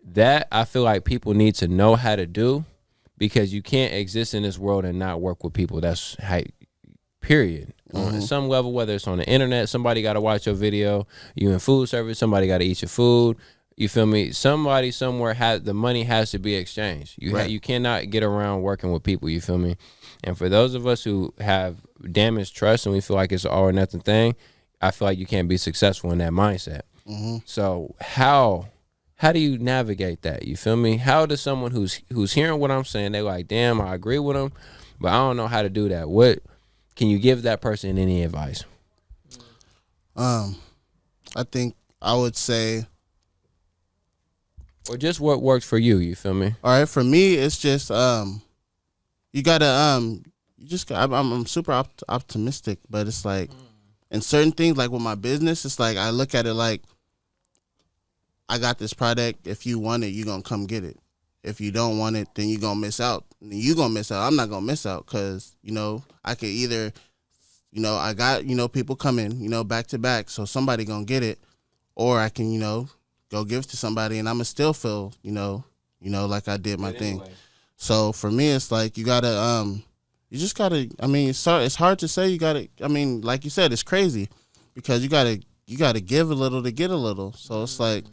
That I feel like people need to know how to do, because you can't exist in this world and not work with people. That's how, period. On some level, whether it's on the internet, somebody got to watch your video. You in food service, somebody got to eat your food. You feel me? Somebody somewhere the money has to be exchanged. You cannot get around working with people. You feel me? And for those of us who have damaged trust and we feel like it's an all or nothing thing, I feel like you can't be successful in that mindset. So how do you navigate that? You feel me? How does someone who's hearing what I'm saying, they're like, damn, I agree with them, but I don't know how to do that. What can you give that person any advice? I think I would say, or just what works for you. You feel me? All right, for me, it's just you gotta I'm super optimistic, but it's like in certain things, like with my business, it's like I look at it like I got this product. If you want it, you gonna come get it. If you don't want it, then you gonna miss out. You gonna miss out. I'm not gonna miss out because I could either I got people coming back to back, so somebody gonna get it, or I can go give it to somebody and I'ma still feel like I did my thing. So for me, it's like you gotta you just gotta. I mean, it's hard to say. You gotta. I mean, like you said, it's crazy because you gotta give a little to get a little. So it's like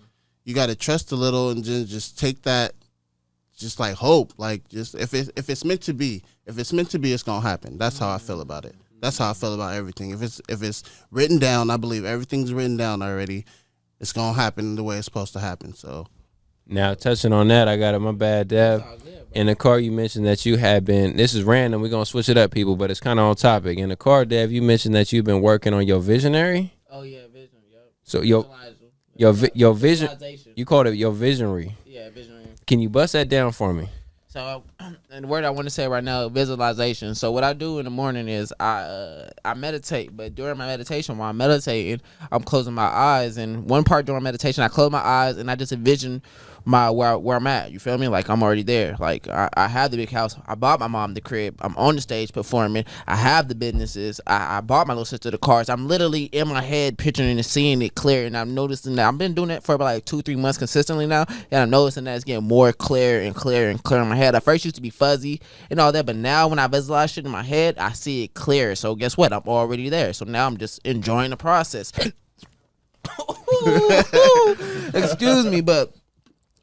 you gotta trust a little and just take that. Just like hope, like just if it's meant to be, it's gonna happen. That's how I feel about it. That's how I feel about everything. If it's written down, I believe everything's written down already. It's gonna happen the way it's supposed to happen. So now touching on that, I got it. My bad, Dev. In the car, you mentioned that you had been. This is random. We're gonna switch it up, people, but it's kind of on topic. In the car, Dev, you mentioned that you've been working on your visionary. Oh yeah, vision. Yep. So your vision. You called it your visionary. Yeah, visionary. Can you bust that down for me? So, and the word I want to say right now, visualization. So what I do in the morning is I meditate, but during my meditation, while I'm meditating, I'm closing my eyes. And one part during meditation, I close my eyes and I just envision where I'm at. You feel me? Like I'm already there. Like I have the big house. I bought my mom the crib. I'm on the stage performing. I have the businesses. I bought my little sister the cars. I'm literally in my head picturing and seeing it clear. And I'm noticing that I've been doing it for about like 2-3 months consistently now. And I'm noticing that it's getting more clear and clear and clear in my head. At first it used to be fuzzy and all that, but now when I visualize shit in my head, I see it clear. So guess what? I'm already there. So now I'm just enjoying the process. Excuse me, but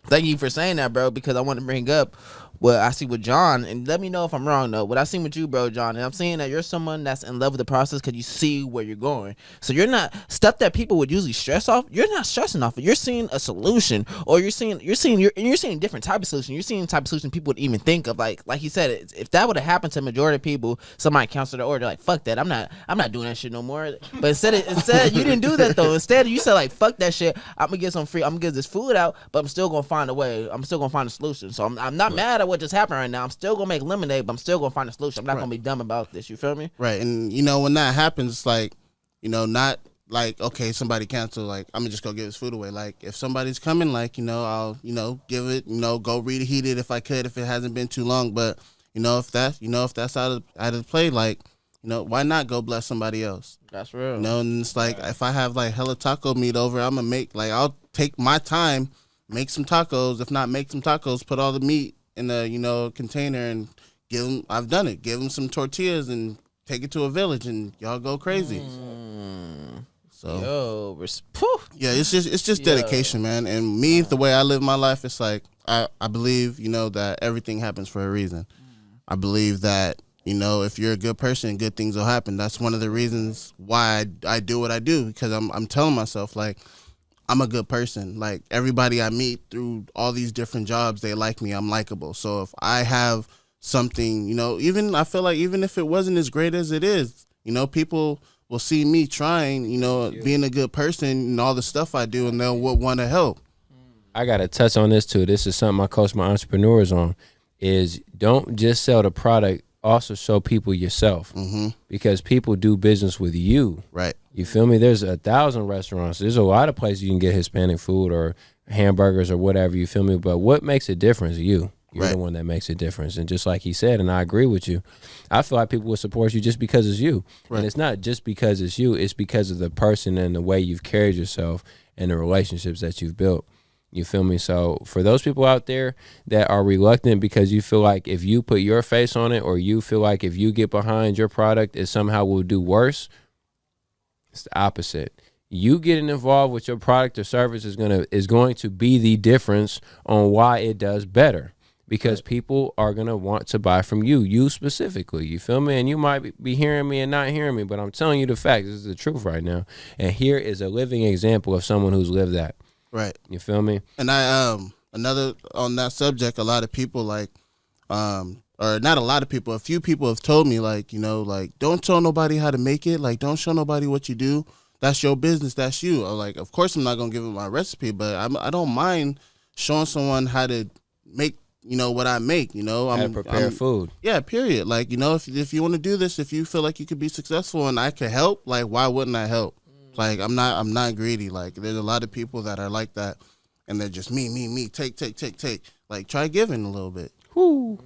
thank you for saying that, bro, because I want to bring up what I see with John, and let me know if I'm wrong, though. What I seen with you, bro, John, and I'm seeing that you're someone that's in love with the process because you see where you're going. So you're not stuff that people would usually stress off. You're not stressing off it. You're seeing a solution, or you're seeing different type of solution. You're seeing type of solution people would even think of. Like he said, if that would have happened to the majority of people, somebody cancel the order. Like fuck that, I'm not doing that shit no more. But instead you didn't do that though. Instead you said like fuck that shit. I'm gonna get this food out, but I'm still gonna find a way. I'm still gonna find a solution. So I'm not mad at what just happened right now. I'm still gonna make lemonade, but I'm still gonna find a solution. I'm not gonna be dumb about this. You feel me? Right. And when that happens, it's like, not like, okay, somebody cancel, like I'm gonna just go give this food away. Like if somebody's coming, like, I'll, give it, go reheat it if I could, if it hasn't been too long. But if that's out of play, like, why not go bless somebody else? That's real. And it's like if I have like hella taco meat over, I'm gonna make, like, I'll take my time, make some tacos. If not make some tacos, put all the meat in a container and give them. I've done it. Give them some tortillas and take it to a village and y'all go crazy. So yeah, it's just dedication, man. And me, the way I live my life, it's like I believe that everything happens for a reason. I believe that if you're a good person, good things will happen. That's one of the reasons why I do what I do, because I'm telling myself, like, I'm a good person. Like everybody I meet through all these different jobs, they like me. I'm likable. So if I have something, even I feel like even if it wasn't as great as it is, people will see me trying, being a good person and all the stuff I do, and they'll want to help. I got to touch on this too. This is something I coach my entrepreneurs on, is don't just sell the product, also show people yourself, because people do business with you. Right. You feel me? There's 1,000 restaurants. There's a lot of places you can get Hispanic food or hamburgers or whatever, you feel me? But what makes a difference? You're the one that makes a difference. And just like he said, and I agree with you, I feel like people will support you just because it's you. Right. And it's not just because it's you. It's because of the person and the way you've carried yourself and the relationships that you've built. You feel me? So for those people out there that are reluctant because you feel like if you put your face on it, or you feel like if you get behind your product, it somehow will do worse, it's the opposite. You getting involved with your product or service is going to be the difference on why it does better. Because people are going to want to buy from you specifically. You feel me? And you might be hearing me and not hearing me, but I'm telling you the facts. This is the truth right now. And here is a living example of someone who's lived that. Right. You feel me? And I another on that subject, a lot of people like or not a lot of people, a few people have told me like, you know, like don't tell nobody how to make it, like don't show nobody what you do. That's your business, that's you. Or like, of course I'm not going to give them my recipe, but I don't mind showing someone how to make, you know, what I make, you know. I'm prepare food. Yeah, period. Like, you know, if you want to do this, if you feel like you could be successful and I could help, like why wouldn't I help? Like I'm not greedy. Like there's a lot of people that are like that, and they're just me, take. Like try giving a little bit. Whoo.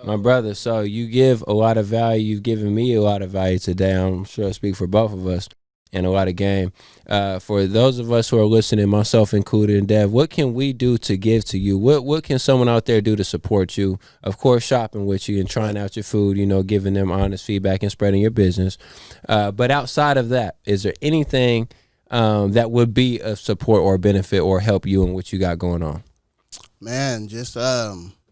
My brother, so you give a lot of value. You've given me a lot of value today. I'm sure I speak for both of us, and a lot of game. For those of us who are listening, myself included, and Dev, what can we do to give to you? What can someone out there do to support you? Of course, shopping with you and trying out your food, you know, giving them honest feedback and spreading your business. But outside of that, is there anything that would be of support or benefit or help you in what you got going on? Man, just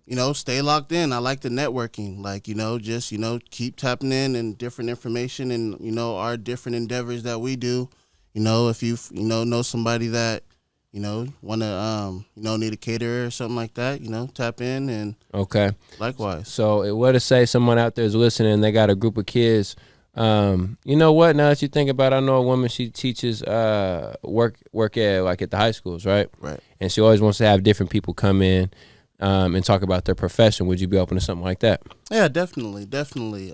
you know, stay locked in. I like the networking. Like, you know, just, you know, keep tapping in and different information and, you know, our different endeavors that we do. You know, if you know somebody that, you know, want to, you know, need a caterer or something like that, you know, tap in and okay. Likewise. So what to say someone out there is listening, they got a group of kids. You know what, now that you think about it, I know a woman, she teaches work at like at the high schools, right? Right. And she always wants to have different people come in and talk about their profession. Would you be open to something like that? Yeah, definitely.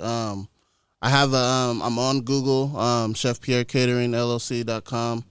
I have I'm on Google, Chef Pierre Catering LLC.com.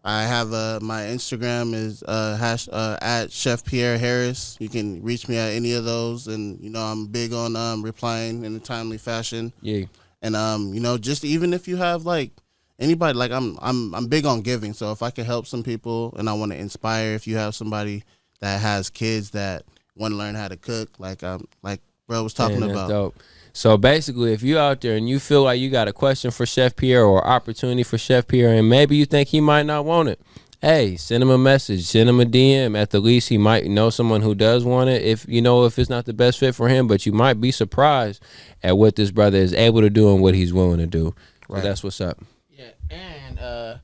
I have my Instagram is at Chef Pierre Harris. You can reach me at any of those, and you know I'm big on replying in a timely fashion. Yeah. And you know, just even if you have like anybody, like I'm big on giving. So if I can help some people and I want to inspire, if you have somebody that has kids that want to learn how to cook, like bro was talking about. Dope. So basically, if you out there and you feel like you got a question for Chef Pierre or opportunity for Chef Pierre, and maybe you think he might not want it, hey, send him a message, send him a DM. At the least, he might know someone who does want it. If it's not the best fit for him, but you might be surprised at what this brother is able to do and what he's willing to do. Right. So that's what's up. Yeah, and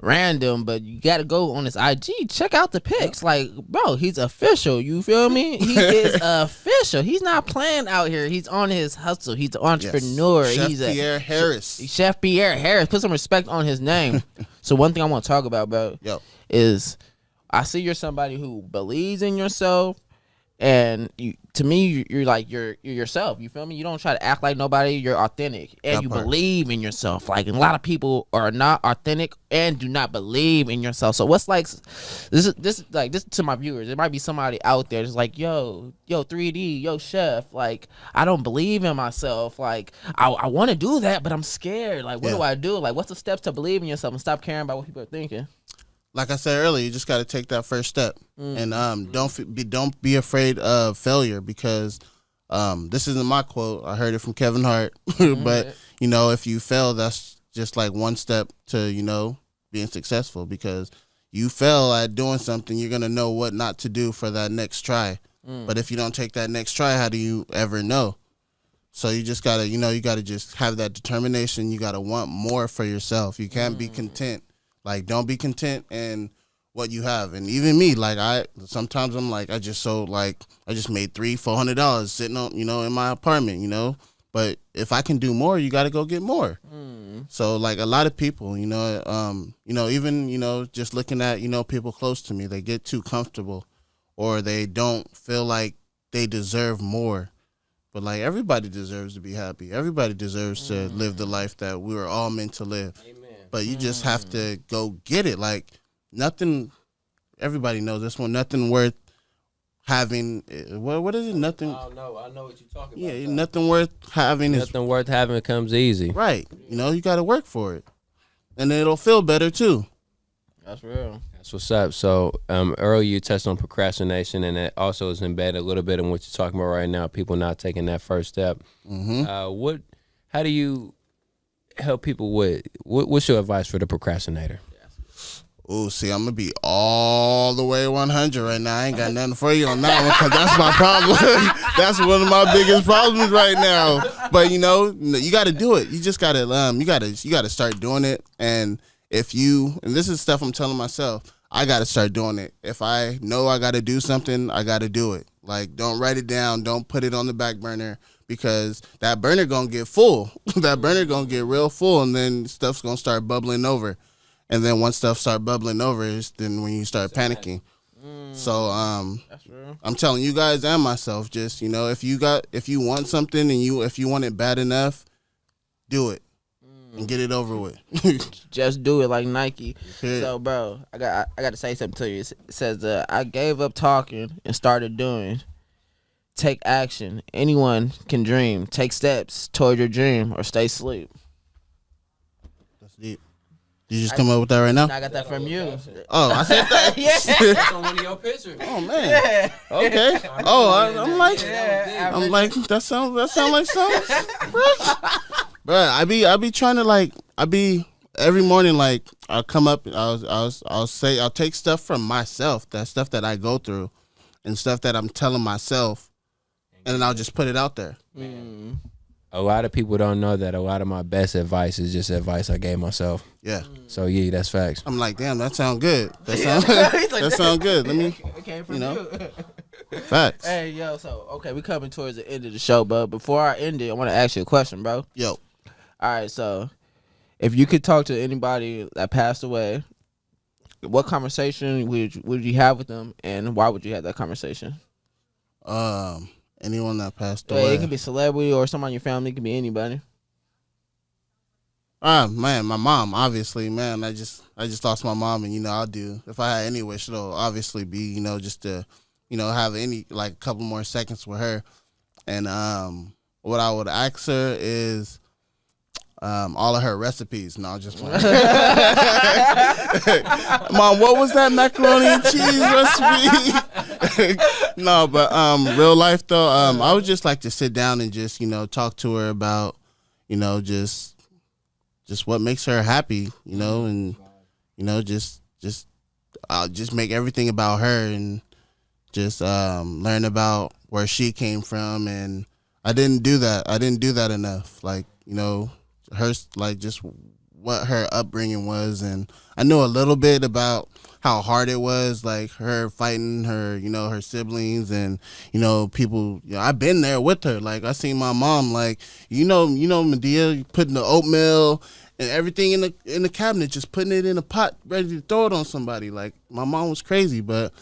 random, but you gotta go on his IG, check out the pics. Like, bro, he's official. You feel me? He is official. He's not playing out here. He's on his hustle. He's an entrepreneur. Yes. He's Chef Pierre Harris. Chef Pierre Harris. Put some respect on his name. So one thing I want to talk about, bro, is I see you're somebody who believes in yourself. And to me, you're like you're yourself. You feel me? You don't try to act like nobody. You're authentic, and you believe in yourself. Like, and a lot of people are not authentic and do not believe in yourself. So what's like this to my viewers? There might be somebody out there that's like, yo, 3D, yo, Chef. Like, I don't believe in myself. Like, I want to do that, but I'm scared. Like, what do I do? Like, what's the steps to believe in yourself and stop caring about what people are thinking? Like I said earlier, you just got to take that first step, and don't be afraid of failure, because this isn't my quote. I heard it from Kevin Hart, but you know, if you fail, that's just like one step to being successful, because you fail at doing something, you're gonna know what not to do for that next try. But if you don't take that next try, how do you ever know? So you just gotta you gotta just have that determination. You gotta want more for yourself. You can't be content. Like, don't be content in what you have. And even me, like, sometimes I'm like, I just made $300-$400 sitting on, in my apartment, But if I can do more, you got to go get more. So, like, a lot of people, even, just looking at, people close to me, they get too comfortable, or they don't feel like they deserve more. But, like, everybody deserves to be happy. Everybody deserves to live the life that we were all meant to live. Amen. But you just have to go get it. Like, nothing, everybody knows this one, nothing worth having. What is it? Nothing. I don't know. I know what you're talking about. Yeah, though. Nothing worth having. Nothing worth having comes easy. Right. You got to work for it. And it'll feel better, too. That's real. That's what's up. So earlier you touched on procrastination, and it also is embedded a little bit in what you're talking about right now. People not taking that first step. How do you help people with? What's your advice for the procrastinator? Oh, see, I'm gonna be all the way 100 right now. I ain't got nothing for you on that one because that's my problem. That's one of my biggest problems right now. But you got to do it. You just gotta, you gotta start doing it. And and this is stuff I'm telling myself, I gotta start doing it. If I know I gotta do something, I gotta do it. Like, don't write it down. Don't put it on the back burner because that burner gonna get full. That burner gonna get real full, and then stuff's gonna start bubbling over. And then once stuff start bubbling over, it's then when you start panicking. So That's real. I'm telling you guys and myself, just if you want something and if you want it bad enough, do it and get it over with. Just do it like Nike. Yeah. So, bro, I got to say something to you. It says, I gave up talking and started doing. Take action. Anyone can dream. Take steps toward your dream or stay asleep. That's deep. Did you just come up with that right now? I got that from you. Oh, I said that. Yeah. That's on one of your pictures. Oh man. Okay. Oh, I'm like, that sounds like something. Bro, I be trying to every morning, like, I'll come up, I'll take stuff from myself, that stuff that I go through, and stuff that I'm telling myself, and then I'll just put it out there. A lot of people don't know that a lot of my best advice is just advice I gave myself. Yeah. So yeah, that's facts. I'm like, damn, that sound good. That sound good. Let me, It came from you. facts. Hey, yo, so, okay, we coming towards the end of the show, but before I end it, I want to ask you a question, bro. Yo. All right, so if you could talk to anybody that passed away, what conversation would you have with them, and why would you have that conversation? Anyone that passed Yeah, away. it could be celebrity or someone in your family. It could be anybody. Man, my mom, obviously, man. I just lost my mom, and I'll do, if I had any wish, it'll obviously be, just to, have any, like, a couple more seconds with her. And what I would ask her is all of her recipes. No, just one. Mom, what was that macaroni and cheese recipe? No, but real life though, I would just like to sit down and just talk to her about just what makes her happy, and just make everything about her and just learn about where she came from. And I didn't do that enough, like her, like, just what her upbringing was. And I knew a little bit about how hard it was, like her fighting her, her siblings and, people, I've been there with her. Like, I seen my mom, like, Medea putting the oatmeal and everything in the cabinet, just putting it in a pot, ready to throw it on somebody. Like, my mom was crazy, but,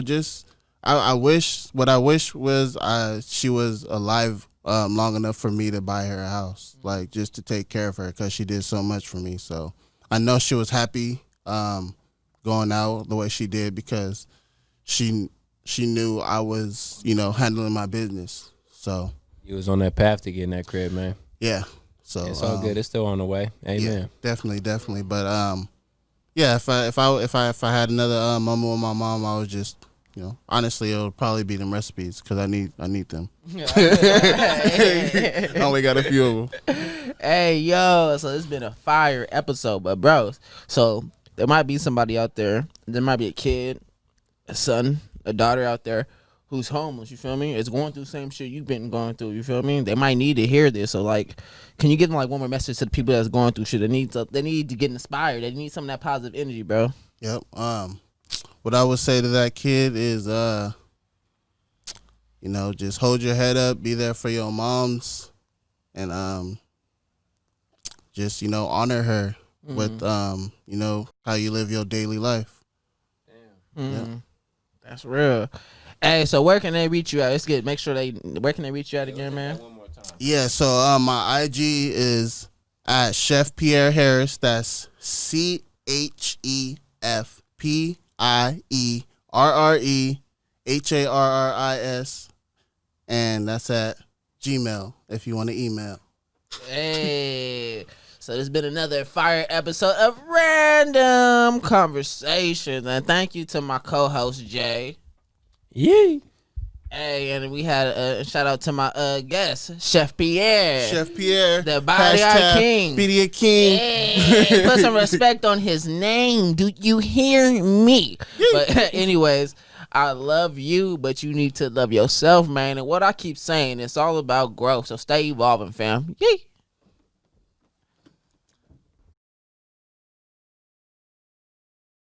just, I wish was she was alive long enough for me to buy her a house, like, just to take care of her, because she did so much for me. So I know she was happy going out the way she did, because she knew I was handling my business. So You was on that path to get in that crib, man. yeah, so It's all good. It's still on the way. Amen. yeah, definitely. But yeah, if I had another moment with my mom, I would just, honestly, it'll probably be them recipes, because I need them. I only got a few of them. Hey, yo, so it's been a fire episode, but bros, so there might be somebody out there, there might be a kid, a son, a daughter out there who's homeless, you feel me? It's going through the same shit you've been going through, you feel me? They might need to hear this. So, like, can you give them, like, one more message to the people that's going through shit? They need to get inspired. They need some of that positive energy, bro. Yep. What I would say to that kid is, just hold your head up, be there for your moms, and just honor her with how you live your daily life. Damn. Yeah. That's real. Hey, so where can they reach you at? Where can they reach you at again, man? One more time. Yeah, so my IG is at Chef Pierre Harris. That's ChefPierreHarris, and that's at Gmail if you want to email. Hey. So there's been another fire episode of Random Conversations. And thank you to my co-host, Jay. Yeah. Hey, and we had a shout out to my guest, Chef Pierre. Chef Pierre. The Birria King. Birria King. Hey, put some respect on his name. Do you hear me? But anyways, I love you, but you need to love yourself, man. And what I keep saying, it's all about growth. So stay evolving, fam. Yee.